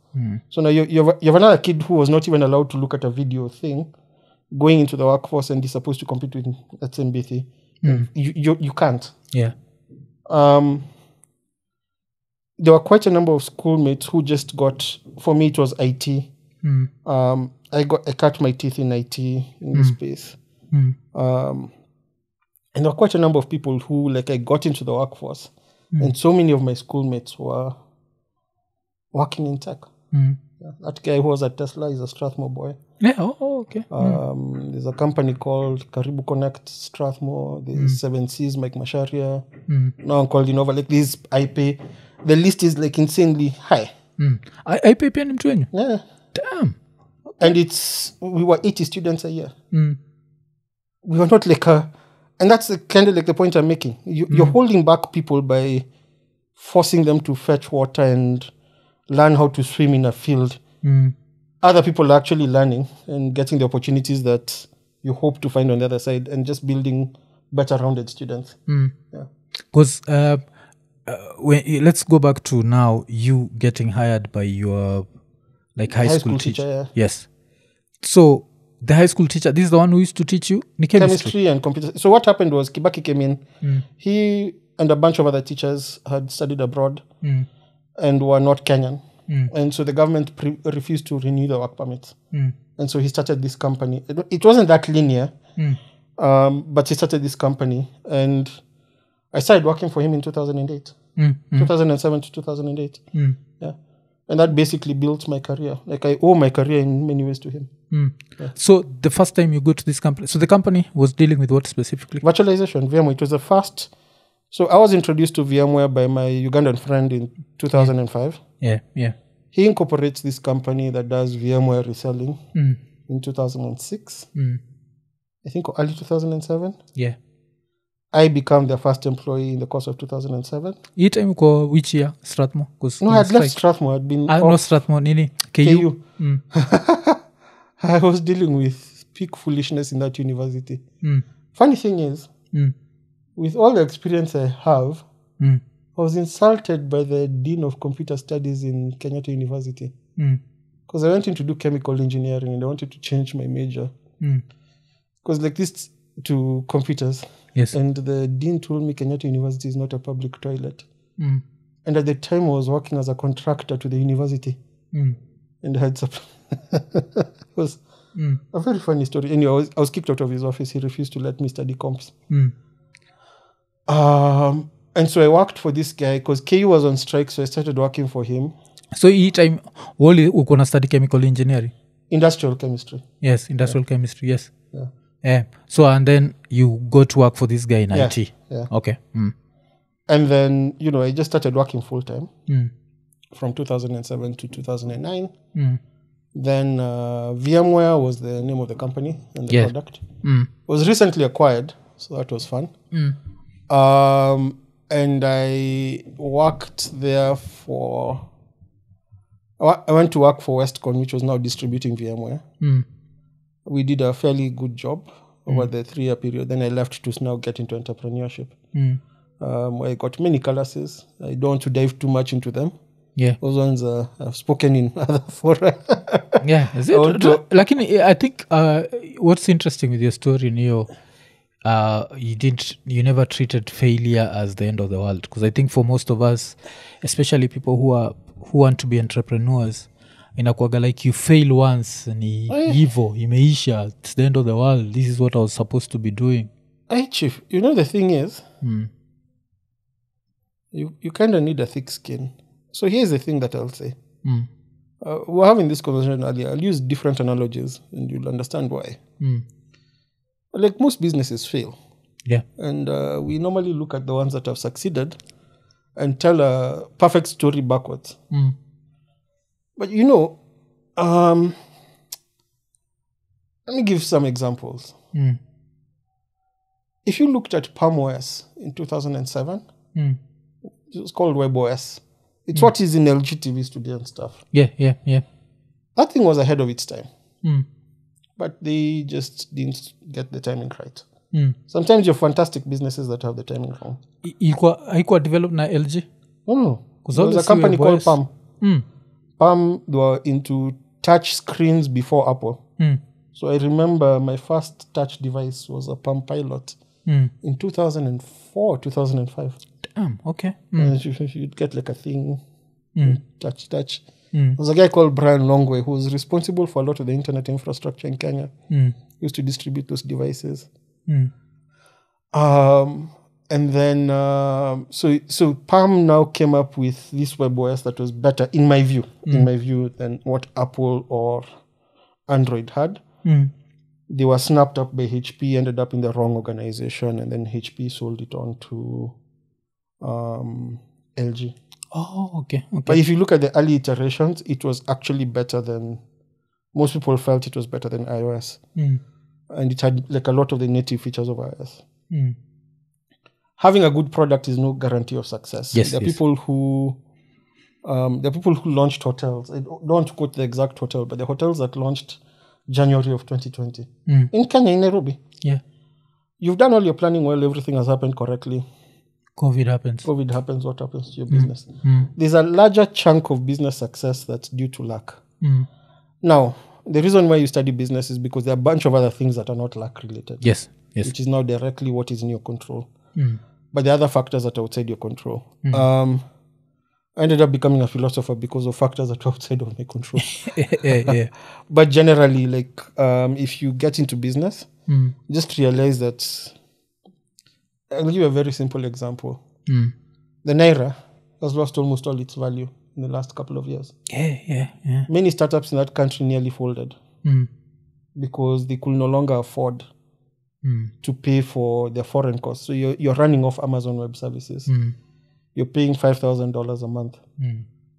So now you have another kid who was not even allowed to look at a video thing going into the workforce, and he's supposed to compete with that same Mbithi. You can't. Yeah. There were quite a number of schoolmates who just got, for me it was IT. I cut my teeth in IT in the space. And there were quite a number of people who, like, I got into the workforce, and so many of my schoolmates were working in tech. Yeah, that guy who was at Tesla is a Strathmore boy. Yeah. Oh, okay. There's a company called Karibu Connect Strathmore. There's 7Cs, Mike Masharia. Now I'm called Innova. Like, this IP, the list is like insanely high. IP pia ni mtu wenyu? Yeah. Damn. Okay. And we were 80 students a year. We were not like and that's kind of like the point I'm making. You're holding back people by forcing them to fetch water and learn how to swim in a field. Other people are actually learning and getting the opportunities that you hope to find on the other side, and just building better rounded students. Because let's go back to now, you getting hired by your like high school teacher. Yeah. Yes. So the high school teacher, this is the one who used to teach you chemistry and computer. So what happened was Kibaki came in. He and a bunch of other teachers had studied abroad and were not Kenyan. And so the government refused to renew the work permits. And so he started this company. It wasn't that linear, but he started this company. And I started working for him in 2008. 2007 to 2008. Yeah. And that basically built my career. Like, I owe my career in many ways to him. Yeah. So the first time you go to this company, so the company was dealing with what specifically? Virtualization, VMware. It was the first. So I was introduced to VMware by my Ugandan friend in 2005. Yeah. He incorporates this company that does VMware reselling in 2006. I think early 2007. Yeah. I became their first employee in the course of 2007. Each time which year? Strathmore? No, I had left Strathmore. I'd been no, Strathmore, Nini. KU. I was dealing with peak foolishness in that university. Funny thing is, with all the experience I have, I was insulted by the Dean of Computer Studies in Kenyatta University. Because I went in to do chemical engineering and I wanted to change my major. Because like this to computers. Yes. And the dean told me Kenyatta University is not a public toilet. And at the time I was working as a contractor to the university. And I had it was a very funny story. Anyway, I was kicked out of his office. He refused to let me study comps. And so I worked for this guy because KU was on strike, so I started working for him. So each time, only you gonna study chemical engineering? Industrial chemistry. Yes, industrial chemistry, yes. Yeah. So, and then you go to work for this guy in IT? Yeah. Okay. And then, I just started working full-time from 2007 to 2009. Then VMware was the name of the company and the product. It was recently acquired, so that was fun. And I worked there I went to work for Westcon, which was now distributing VMware. We did a fairly good job over the 3-year period. Then I left to now get into entrepreneurship. I got many classes. I don't want to dive too much into them. Yeah, those ones I've spoken in other fora. Yeah, is it? Like I think what's interesting with your story, Neo, you never treated failure as the end of the world. Because I think for most of us, especially people who want to be entrepreneurs, inakuaga like you fail once ni hivo imeisha, it's the end of the world, this is what I was supposed to be doing. Hey chief, the thing is you kind of need a thick skin. So here's the thing that I'll say. We're having this conversation earlier. I'll use different analogies and you'll understand why. Like most businesses fail. Yeah. And we normally look at the ones that have succeeded and tell a perfect story backwards. But Let me give some examples. If you looked at PalmOS in 2007, it was called WebOS. It's what is in LG TV studio and stuff. Yeah. That thing was ahead of its time. But they just didn't get the timing right. Sometimes you're fantastic businesses that have the timing wrong. Haikuwa developed na LG? No. There was a company called Palm. Palm, they were into touch screens before Apple. So I remember my first touch device was a Palm Pilot in 2004, 2005. Damn, okay. And you'd get like a thing, touch. There was a guy called Brian Longway who was responsible for a lot of the internet infrastructure in Kenya. He used to distribute those devices. And then, so Palm now came up with this WebOS that was better, in my view, than what Apple or Android had. They were snapped up by HP, ended up in the wrong organization, and then HP sold it on to LG. Oh, okay. But if you look at the early iterations, it was actually better than, most people felt it was better than iOS. And it had like a lot of the native features of iOS. Having a good product is no guarantee of success. There are people who launched hotels. I don't want to quote the exact hotel, but the hotels that launched January of 2020 in Kenya, in Nairobi. Yeah. You've done all your planning well, everything has happened correctly. COVID happens. What happens to your business? There's a larger chunk of business success that's due to luck. Now, the reason why you study business is because there are a bunch of other things that are not luck related. Yes. Which is now directly what is in your control. But there are other factors that are outside your control. I ended up becoming a philosopher because of factors that are outside of my control. But generally, like, if you get into business, just realize that. I'll give you a very simple example. The Naira has lost almost all its value in the last couple of years. Yeah. Many startups in that country nearly folded because they could no longer afford to pay for their foreign costs. So you're running off Amazon Web Services. You're paying $5,000 a month.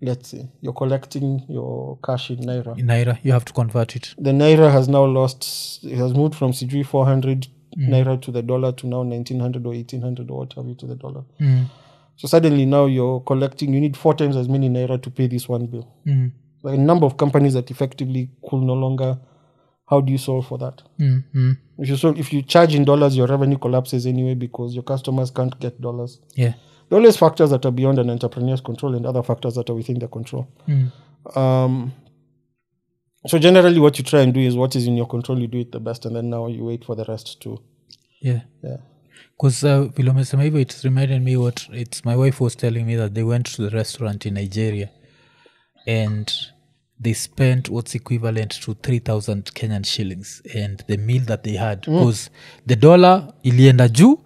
Let's say you're collecting your cash in Naira. In Naira, you have to convert it. The Naira has now lost. It has moved from 400 Naira to the dollar to now 1900 or 1800 or what have you to the dollar. So suddenly now you're collecting. You need 4 times as many Naira to pay this one bill. Like a number of companies that effectively could no longer. How do you solve for that? If you charge in dollars, your revenue collapses anyway because your customers can't get dollars. Yeah. There are always factors that are beyond an entrepreneur's control and other factors that are within their control. So generally what you try and do is what is in your control, you do it the best, and then now you wait for the rest to. Yeah. Because it reminded me my wife was telling me that they went to the restaurant in Nigeria and they spent what's equivalent to 3,000 Kenyan shillings and the meal that they had because the dollar ilienda juu,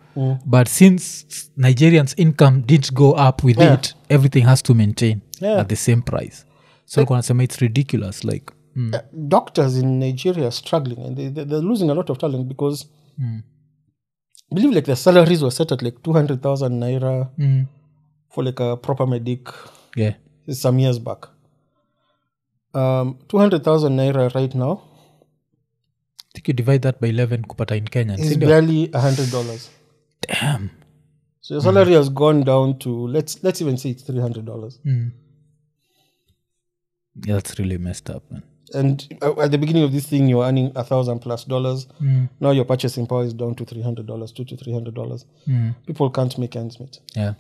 but since Nigerians' income didn't go up with it, everything has to maintain at the same price. So it's ridiculous. Like doctors in Nigeria are struggling and they're losing a lot of talent because I believe like their salaries were set at like 200,000 Naira for like a proper medic. Yeah. Some years back. 200,000 Naira right now. I think you divide that by 11 kupata in Kenya. It's barely $100. Damn. So your salary has gone down to let's even say it's $300. Yeah, that's really messed up, man. And at the beginning of this thing, you're earning $1,000+. Now your purchasing power is down to $300, $200 to $300. People can't make ends meet. Yeah.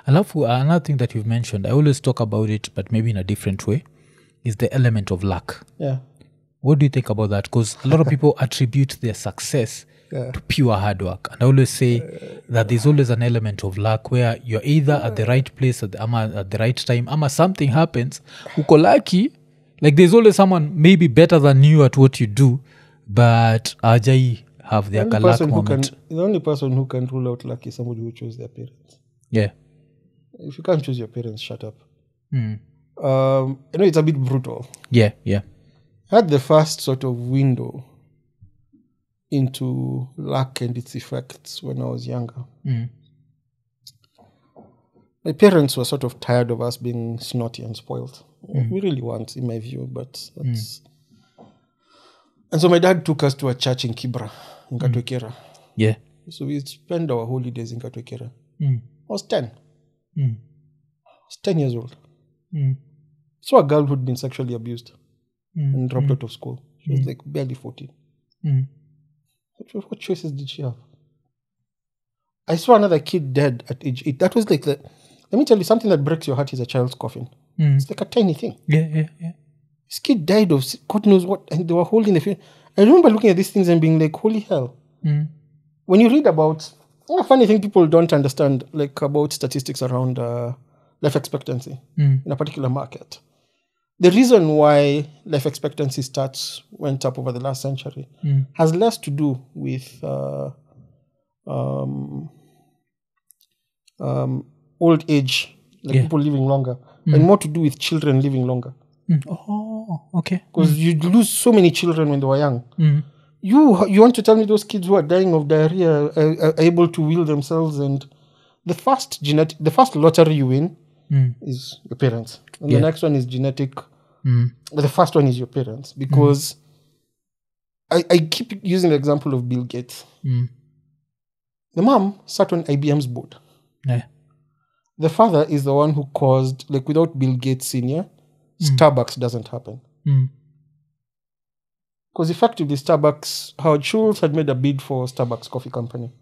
I love another thing that you've mentioned. I always talk about it, but maybe in a different way. Is the element of luck. Yeah. What do you think about that? Because a lot of people attribute their success to pure hard work. And I always say that there's always an element of luck where you're either at the right place at the right time, ama something happens, uko lucky, like there's always someone maybe better than you at what you do, but ajai have their luck moment. The only person who can rule out luck is somebody who chose their parents. Yeah. If you can't choose your parents, shut up. I know it's a bit brutal. Yeah. I had the first sort of window into luck and its effects when I was younger. My parents were sort of tired of us being snotty and spoiled. We really weren't, in my view, but And so my dad took us to a church in Kibra, in Katwekera. Yeah. So we spent our holidays in Katwekera. Mm. I was 10. Mm. I was 10 years old. Mm. Saw a girl who'd been sexually abused and dropped Mm. out of school. She was like barely 14. Mm. What choices did she have? I saw another kid dead at age 8. That was like let me tell you, something that breaks your heart is a child's coffin. Mm. It's like a tiny thing. Yeah. This kid died of God knows what, and they were holding the. I remember looking at these things and being like, "Holy hell!" Mm. When you read about, a funny thing people don't understand, like about statistics around life expectancy in a particular market. The reason why life expectancy stats went up over the last century has less to do with old age, like people living longer, and more to do with children living longer. Mm. Oh, okay. Because you lose so many children when they were young. Mm. You want to tell me those kids who are dying of diarrhea are able to wheel themselves, and the first lottery you win is your parents, and the next one is genetic. But the first one is your parents, because I keep using the example of Bill Gates. The mom sat on IBM's board. Yeah. The father is the one who caused, like, without Bill Gates Sr., Starbucks doesn't happen. Because effectively, Howard Schultz had made a bid for Starbucks Coffee Company.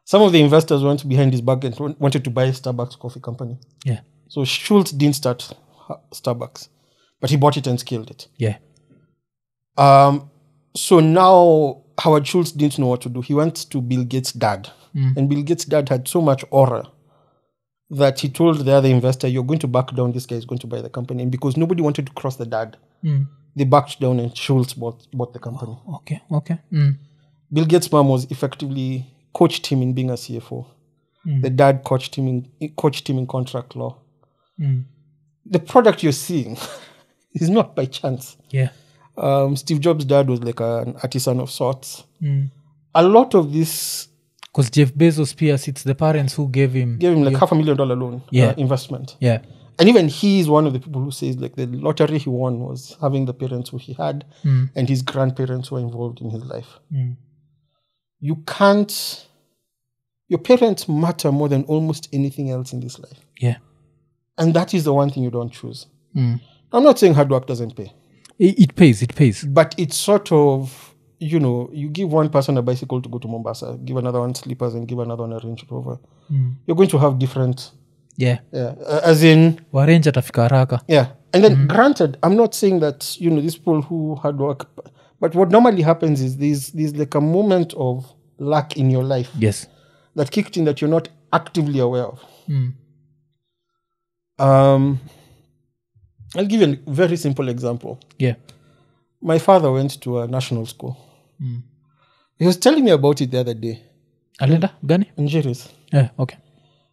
Some of the investors went behind his back and wanted to buy Starbucks Coffee Company. Yeah. So Schultz didn't start Starbucks, but he bought it and scaled it. Yeah. So now Howard Schultz didn't know what to do. He went to Bill Gates' dad. And Bill Gates' dad had so much aura that he told the other investor, "You're going to back down, this guy is going to buy the company." And because nobody wanted to cross the dad, they backed down and Schultz bought the company. Oh, okay. Bill Gates' mom was effectively coached him in being a CFO. The dad coached him in contract law. The product you're seeing is not by chance. Yeah. Steve Jobs' dad was like an artisan of sorts. A lot of this... Because Jeff Bezos, Pierce, it's the parents who gave him like $500,000 loan investment. Yeah. And even he is one of the people who says like the lottery he won was having the parents who he had and his grandparents who were involved in his life. You can't... Your parents matter more than almost anything else in this life. Yeah. And that is the one thing you don't choose. I'm not saying hard work doesn't pay. It pays. But it's sort of, you give one person a bicycle to go to Mombasa, give another one slippers, and give another one a Range Rover. You're going to have different... Yeah. As in... Warenja tafika haraka. Yeah. And then granted, I'm not saying that, these people who hard work... But what normally happens is there's like a moment of luck in your life. Yes. That kicked in that you're not actively aware of. I'll give you a very simple example. Yeah. My father went to a national school. He was telling me about it the other day. Alenda? Gani? Njeris. Yeah, okay.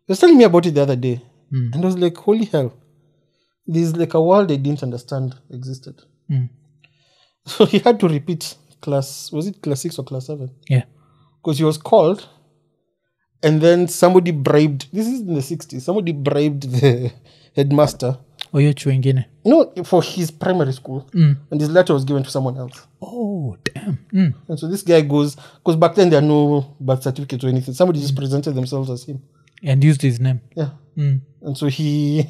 He was telling me about it the other day. And I was like, holy hell. There's like a world I didn't understand existed. So he had to repeat was it class 6 or class 7? Yeah. Because he was called, and then somebody bribed, this is in the 60s, somebody bribed the headmaster. Oyo chuengine. No, for his primary school. And his letter was given to someone else. Oh, damn. And so this guy goes, because back then there are no birth certificates or anything. Somebody just presented themselves as him. And used his name. Yeah. And so he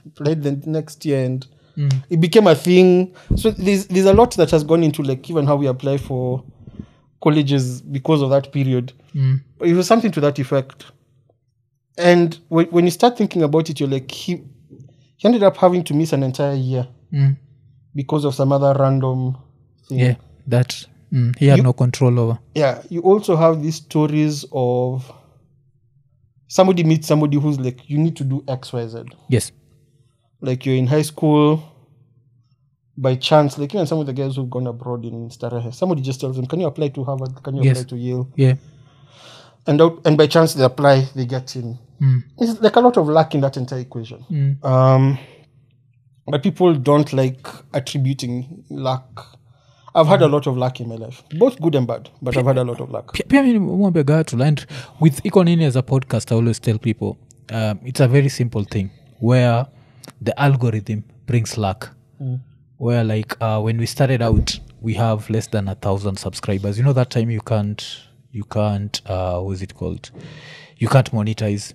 applied the next year and it became a thing. So there's a lot that has gone into like even how we apply for colleges because of that period. But it was something to that effect. And when you start thinking about it, you're like, he ended up having to miss an entire year because of some other random thing. Yeah, that he had no control over. Yeah, you also have these stories of somebody meets somebody who's like, you need to do X, Y, Z. Yes. Like you're in high school, by chance, like even some of the guys who've gone abroad in Starehe, somebody just tells them, can you apply to Harvard? Can you apply to Yale? Yeah. And by chance they apply, they get in. It's like a lot of luck in that entire equation. But people don't like attributing luck. I've had a lot of luck in my life, both good and bad, but I've had a lot of luck. And with Nini as a podcast, I always tell people it's a very simple thing where the algorithm brings luck. where like when we started out, we have less than 1,000 subscribers. You know, that time you can't what's it called? You can't monetize.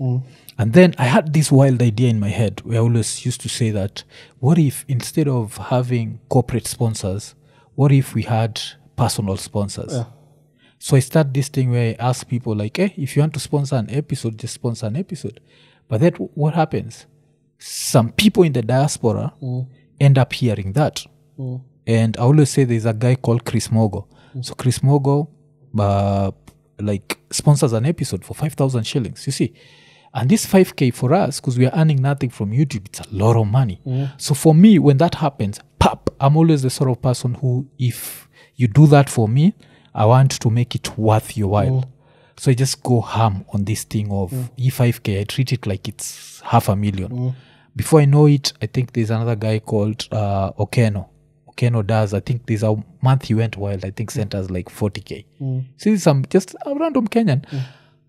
And then I had this wild idea in my head where I always used to say that, what if instead of having corporate sponsors, what if we had personal sponsors? Yeah. So I start this thing where I ask people like, if you want to sponsor an episode, just sponsor an episode. But then what happens? Some people in the diaspora end up hearing that. And I always say there's a guy called Chris Mogo. So Chris Mogo like sponsors an episode for 5,000 shillings, you see. And this 5K for us, because we are earning nothing from YouTube, it's a lot of money. So for me, when that happens, I'm always the sort of person who, if you do that for me, I want to make it worth your while. So I just go ham on this thing of E5K. I treat it like it's $500,000. Before I know it, I think there's another guy called Okeno. Okeno does, I think there's a month he went wild, I think sent us like 40K. See, some just a random Kenyan.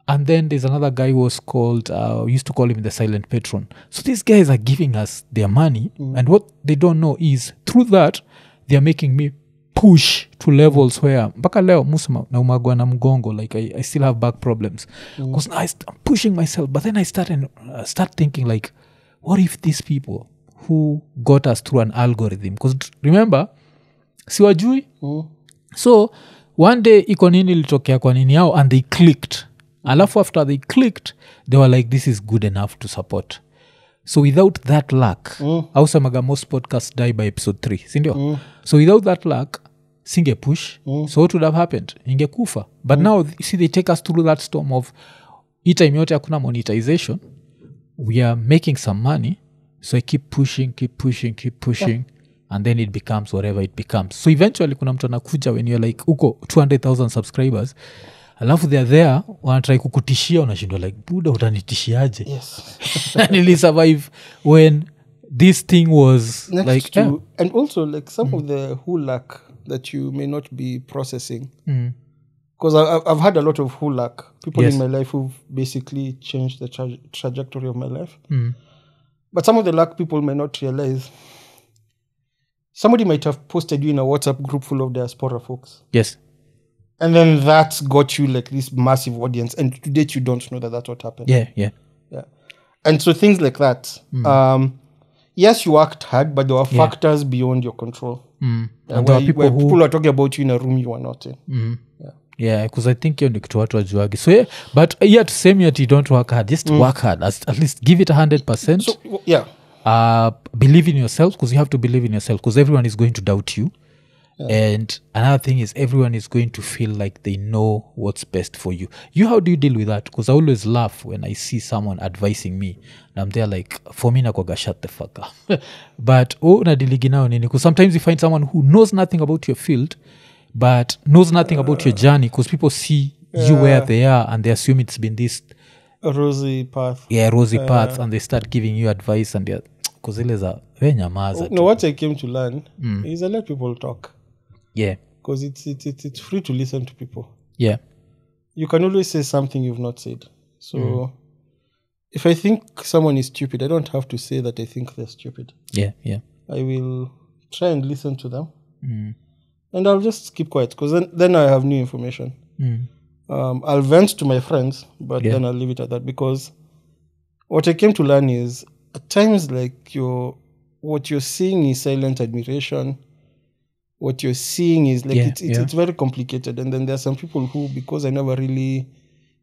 And then there's another guy who was called, we used to call him the silent patron. So these guys are giving us their money. And what they don't know is through that, they're making me push to levels where mpaka leo musa na umagwa na mgongo, like I still have back problems because now I'm pushing myself. But then I start thinking like, what if these people who got us through an algorithm, because remember siwajui so one day iko nini ilitokea kwa nini yao and they clicked, alafu after they clicked they were like, this is good enough to support. So without that luck, ausemaga most podcasts die by episode 3, sindio? So without that luck, singe push. So what would have happened? Ingekufa. But now, you see, they take us through that storm of time yote hakuna monetization. We are making some money. So I keep pushing. And then it becomes whatever it becomes. So eventually, kuna mtu anakuja when you're like, uko 200,000 subscribers, alafu they're there, wanatrai kukutishia, unashindwa like, buda utanitishiaje? Yes. And really survive when this thing was next like... to, and also like some of the hulak that you may not be processing. Because I've had a lot of hulak, people in my life who've basically changed the trajectory of my life. But some of the luck people may not realize. Somebody might have posted you in a WhatsApp group full of diaspora folks. Yes. And then that got you like this massive audience. And to date, you don't know that that's what happened. Yeah. And so things like that. Yes, you worked hard, but there were factors beyond your control. And there are people are talking about you in a room you were not in. Yeah, because I think you're kitu watu wajuagi. So but to say me that you don't work hard, just work hard. At least give it 100%. So, believe in yourself, because you have to believe in yourself, because everyone is going to doubt you. And another thing is everyone is going to feel like they know what's best for you. How do you deal with that? Because I always laugh when I see someone advising me and I'm there like, for me nakwaga, shut the fuck up. But unadiligi nao nini? Because sometimes you find someone who knows nothing about your field but knows nothing about your journey, because people see you where they are and they assume it's been this a rosy path. Rosy path, and they start giving you advice and they're because what I came to learn is I let people talk. Because it's free to listen to people. You can always say something you've not said. So if I think someone is stupid, I don't have to say that I think they're stupid. I will try and listen to them. And I'll just keep quiet, because then I have new information. I'll vent to my friends, but then I'll leave it at that, because what I came to learn is at times like what you're seeing is silent admiration. What you're seeing is like it's very complicated, and then there are some people who, because I never really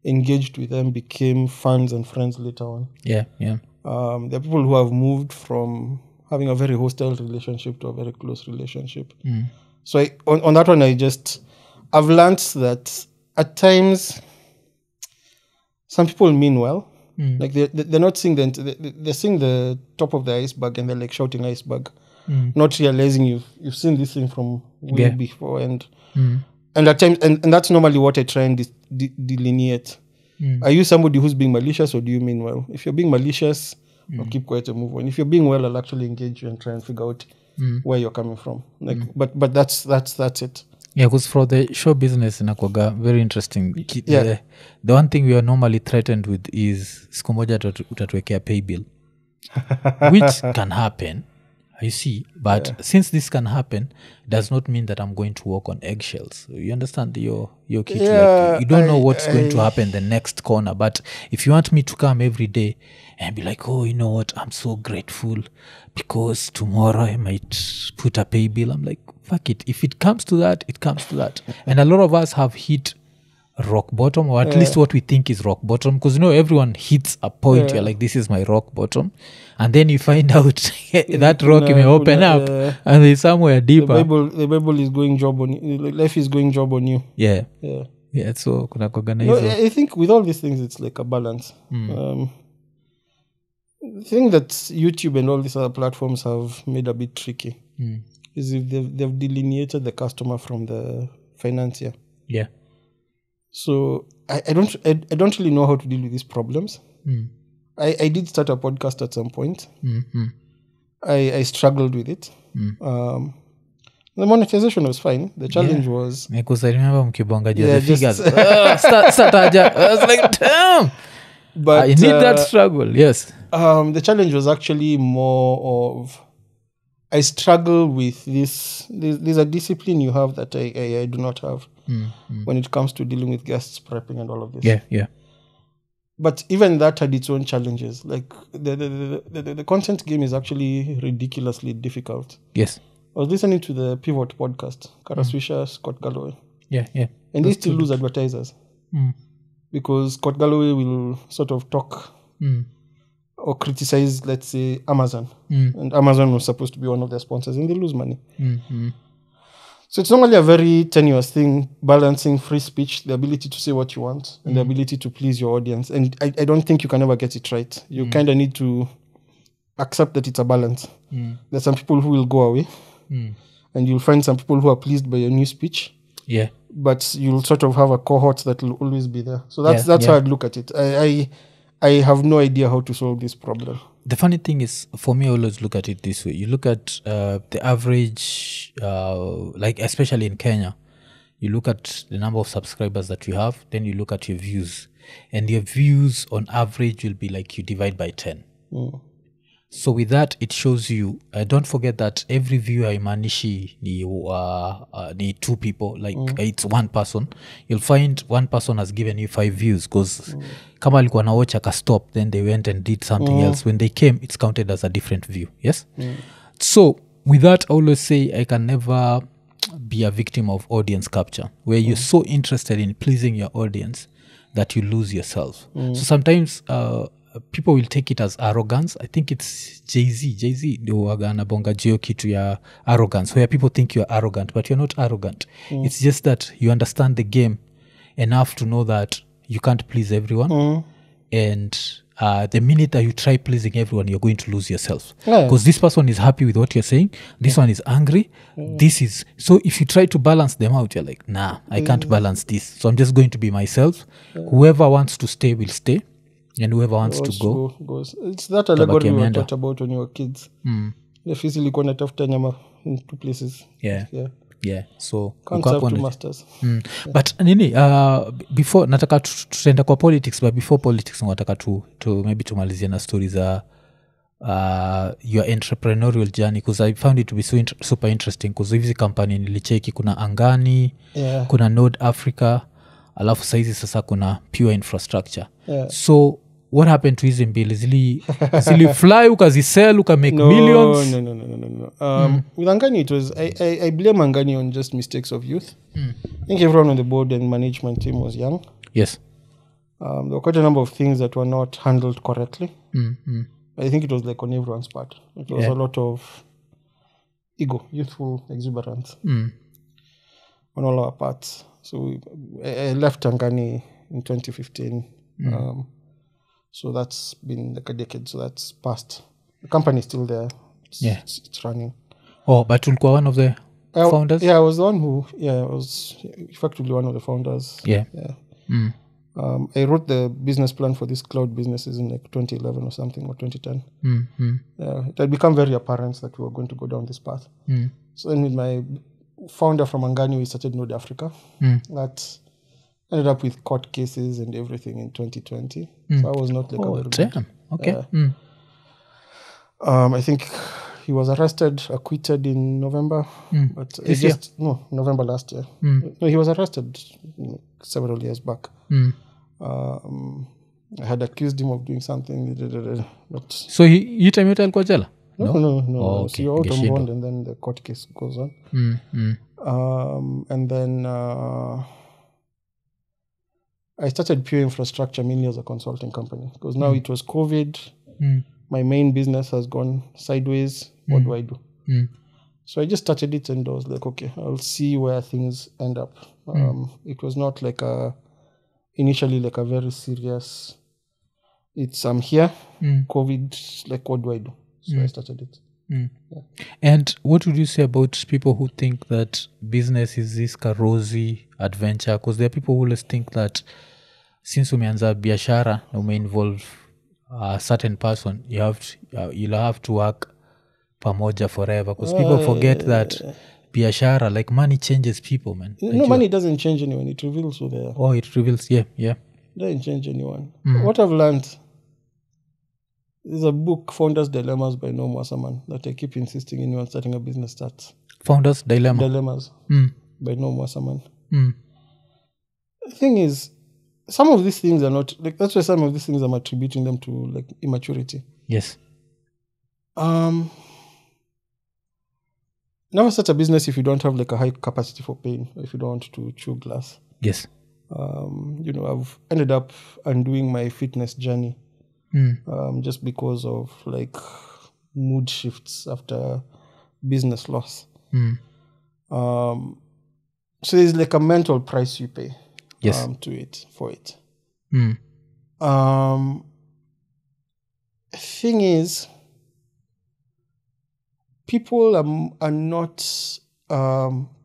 engaged with them, became fans and friends later on. There are people who have moved from having a very hostile relationship to a very close relationship. So on that one, I've learned that at times some people mean well. Like they're not seeing they're seeing the top of the iceberg and they're like shouting iceberg. Not realizing you've seen this thing from way before, and at times and that's normally what I try and delineate. Are you somebody who's being malicious, or do you mean well? If you're being malicious, I'll keep quiet and move on. If you're being well, I'll actually engage you and try and figure out where you're coming from. Like, but that's it. Because for the show business inakuwaga very interesting. The one thing we are normally threatened with is siku moja utatuwekea pay bill, which can happen. I see. But since this can happen, does not mean that I'm going to walk on eggshells. You understand your kid? Like, you don't know what's going to happen the next corner. But if you want me to come every day and be like, oh, you know what, I'm so grateful because tomorrow I might put a pay bill. I'm like, fuck it. If it comes to that, it comes to that. And a lot of us have hit rock bottom, or at least what we think is rock bottom, because everyone hits a point you're like, this is my rock bottom, and then you find out that rock may open up and there's somewhere deeper. The Bible is going job on you. Life is going job on you. Yeah. So kuna I think with all these things it's like a balance. The thing that YouTube and all these other platforms have made a bit tricky is if they've delineated the customer from the financier. Yeah. So I don't really know how to deal with these problems. I did start a podcast at some point. I struggled with it. The monetization was fine. The challenge was... Because I remember mkibonga the figures. Start aja. I was like, damn! But I need that struggle, yes. The challenge was actually more of... I struggle with this. There's a discipline you have that I do not have when it comes to dealing with guests, prepping and all of this. Yeah. But even that had its own challenges. Like the content game is actually ridiculously difficult. Yes. I was listening to the Pivot podcast, Karaswisha, Scott Galloway. Yeah. And they still lose advertisers. Because Scott Galloway will sort of talk or criticize, let's say, Amazon. And Amazon was supposed to be one of their sponsors, and they lose money. So it's normally a very tenuous thing, balancing free speech, the ability to say what you want, and the ability to please your audience. And I don't think you can ever get it right. You kind of need to accept that it's a balance. There's some people who will go away, and you'll find some people who are pleased by your new speech. Yeah. But you'll sort of have a cohort that will always be there. So that's how I'd look at it. I have no idea how to solve this problem. The funny thing is, for me, I always look at it this way. You look at the average, like especially in Kenya, you look at the number of subscribers that you have, then you look at your views. And your views on average will be like you divide by 10. So with that, it shows you, don't forget that every viewer imanishi ni two people, like it's one person. You'll find one person has given you 5 views because kama alikuwa na watch stop, then they went and did something else. When they came, it's counted as a different view. Yes? So with that, I always say I can never be a victim of audience capture, where you're so interested in pleasing your audience that you lose yourself. So sometimes... people will take it as arrogance. I think it's Jay-Z ndio waga anabonga jio kitu ya arrogance, where people think you're arrogant, but you're not arrogant. It's just that you understand the game enough to know that you can't please everyone. And the minute that you try pleasing everyone, you're going to lose yourself. Because this person is happy with what you're saying. This one is angry. This is... So if you try to balance them out, you're like, nah, I can't balance this. So I'm just going to be myself. Whoever wants to stay will stay. And whoever wants to go goes. It's that allegory we talked about when you were kids. The fisi ilikuwa natafuta nyama in 2 places. Yeah. So can't serve 2 masters. But Nini, before nataka tutaenda kwa politics, but before politics nataka to maybe tumalizie na stories za your entrepreneurial journey, because I found it to be super interesting, because hizi company nilicheki kuna Angani, kuna Node Africa, alafu saizi sasa kuna Pure Infrastructure. So what happened to hizi mbili? Zili fly ukazisell ukamake millions? No. With Angani it was I blame Angani on just mistakes of youth. I think everyone on the board and management team was young. Yes. There were quite a number of things that were not handled correctly. I think it was like on everyone's part. It was a lot of ego, youthful exuberance on all our parts. So I left Angani in 2015. So that's been like a decade. So that's past. The company is still there. It's running. Oh, but ulikuwa one of the founders? Yeah, I was the one who... Yeah, I was effectively one of the founders. Yeah. I wrote the business plan for these cloud businesses in like 2011 or something, or 2010. It had become very apparent that we were going to go down this path. So then with my founder from Angani, we started Node Africa. That ended up with court cases and everything in 2020. So I was not like a very damn. Okay. I think he was arrested, acquitted in November. But This year? No, November last year. No, he was arrested several years back. I had accused him of doing something, but So hii time yote alikuwa jela? no. Oh, So you're out on bond, and then the court case goes on. And then I started Pure Infrastructure mainly as a consulting company because now it was COVID. My main business has gone sideways. What do I do? So I just started it, and I was like, okay, I'll see where things end up. It was not like initially like a very serious, I'm here, COVID, like what do I do? So I started it. Yeah. And what would you say about people who think that business is this rosy adventure? Because there are people who always think that since umeanza biashara na ume-involve a certain person, you'll have to work pamoja forever. Because people forget that biashara, like money changes people, man. No, money doesn't change anyone. It reveals who they are. Oh, it reveals, yeah. It doesn't change anyone. What I've learned, there's a book, Founders' Dilemmas by No Mwasaman, that I keep insisting anyone starting a business starts. Founders' Dilemma. Dilemmas by No Mwasaman. The thing is, some of these things are not, like, that's why some of these things I'm attributing them to, like, immaturity. Yes. Never start a business if you don't have, like, a high capacity for pain, if you don't want to chew glass. Yes. I've ended up undoing my fitness journey just because of, like, mood shifts after business loss. So there's, like, a mental price you pay. Yes. For it. Thing is, people are not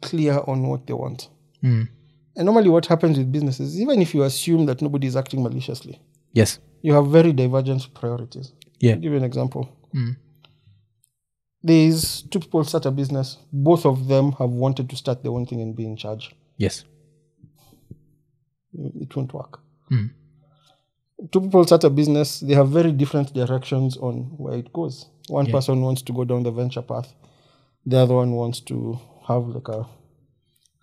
clear on what they want. And normally what happens with businesses, even if you assume that nobody is acting maliciously, yes, you have very divergent priorities. Yeah. I'll give you an example. There's two people start a business. Both of them have wanted to start their own thing and be in charge. Yes. It won't work. Two people start a business. They have very different directions on where it goes. One person wants to go down the venture path. The other one wants to have like a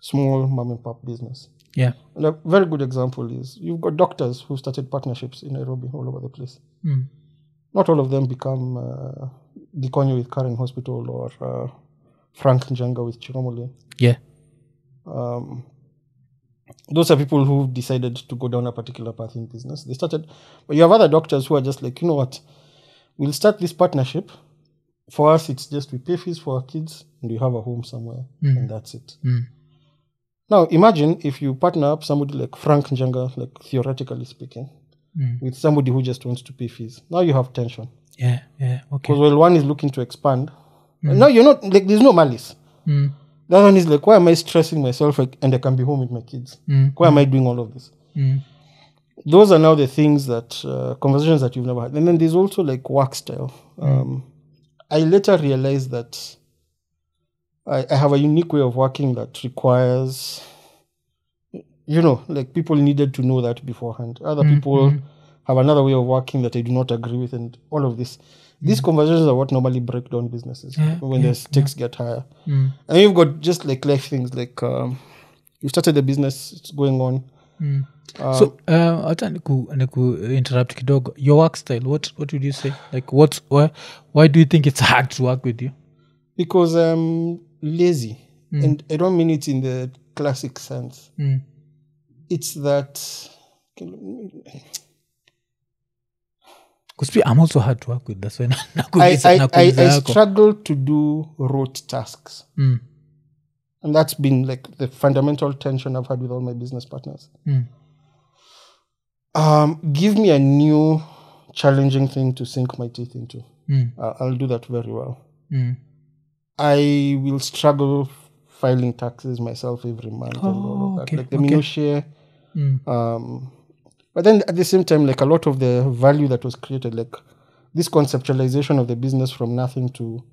small mom and pop business. Yeah. And a very good example is you've got doctors who started partnerships in Nairobi all over the place. Not all of them become Gikonyo with Karen Hospital or Frank Njanga with Chiromoli. Yeah. Those are people who decided to go down a particular path in business. They started, but you have other doctors who are just like, you know what, we'll start this partnership. For us, it's just we pay fees for our kids and we have a home somewhere, and that's it. Now, imagine if you partner up somebody like Frank Njanga, like theoretically speaking, with somebody who just wants to pay fees. Now you have tension. Yeah, okay. Because well, one is looking to expand. And now you're not, like, there's no malice. The other one is like, why am I stressing myself and I can be home with my kids? Why am I doing all of this? Those are now the things that, conversations that you've never had. And then there's also like work style. I later realized that I have a unique way of working that requires, like people needed to know that beforehand. Other people have another way of working that I do not agree with, and all of this. These conversations are what normally break down businesses when the stakes get higher. And you've got just like life things, like you started a business, it's going on. So hata niku interrupt kidogo, your work style, what would you say? Like why do you think it's hard to work with you? Because I'm lazy, and I don't mean it in the classic sense. It's that because I'm also hard to work with. That's why I struggle to do rote tasks. And that's been like the fundamental tension I've had with all my business partners. Give me a new challenging thing to sink my teeth into. I'll do that very well. I will struggle filing taxes myself every month and all of that. Like the minutiae. But then at the same time, like a lot of the value that was created, like this conceptualization of the business from nothing to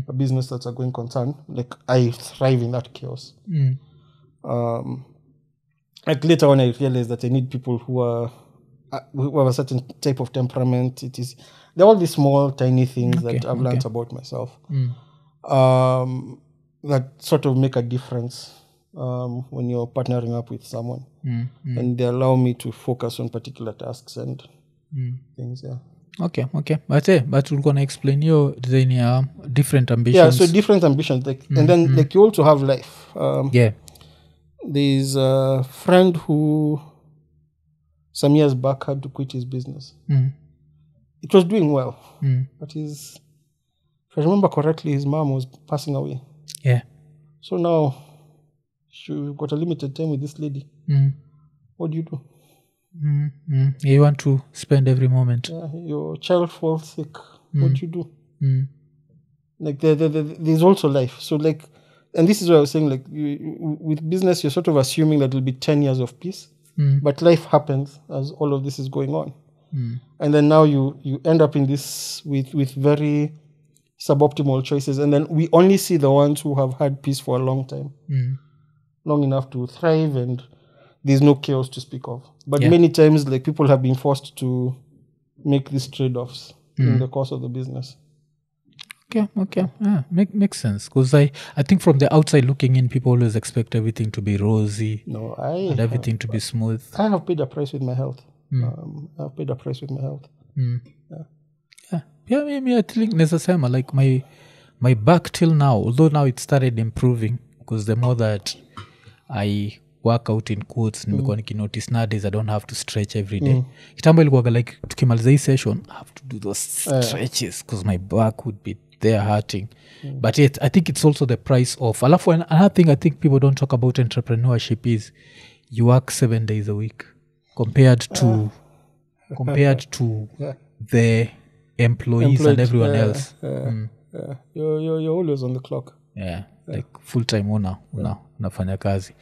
a business that's a going concern, like I thrive in that chaos. Like later on I realized that I need people who are we have a certain type of temperament. They're all these small, tiny things that I've learned about myself that sort of make a difference when you're partnering up with someone. And they allow me to focus on particular tasks and things, Okay. But we're gonna explain your design different ambitions. So different ambitions, and then like you also have life. There's a friend who some years back had to quit his business. It was doing well, but if I remember correctly, his mom was passing away. So now you've got a limited time with this lady. What do you do? You want to spend every moment. Your child falls sick. What do you do? Like there's also life. So like, and this is what I was saying. Like with business, you're sort of assuming that it'll be 10 years of peace, but life happens as all of this is going on, and then now you end up in this with very suboptimal choices, and then we only see the ones who have had peace for a long time, long enough to thrive, and there's no chaos to speak of. But many times, like people have been forced to make these trade-offs in the course of the business. Okay. Makes sense. Because I think from the outside looking in, people always expect everything to be rosy. And everything to be smooth. I have paid a price with my health. I've paid a price with my health. I think necessarily like my back till now, although now it started improving, because the more that I work out in quotes, nimekuwa nikinotice nowadays I don't have to stretch every day. Kitambo ilikuwaga like tukimaliza hii session I have to do those stretches because my back would be there hurting. But yet I think it's also the price of alafu another thing I think people don't talk about entrepreneurship is you work 7 days a week compared to the employees and everyone else. You're always on the clock. Like full time unafanya kazi.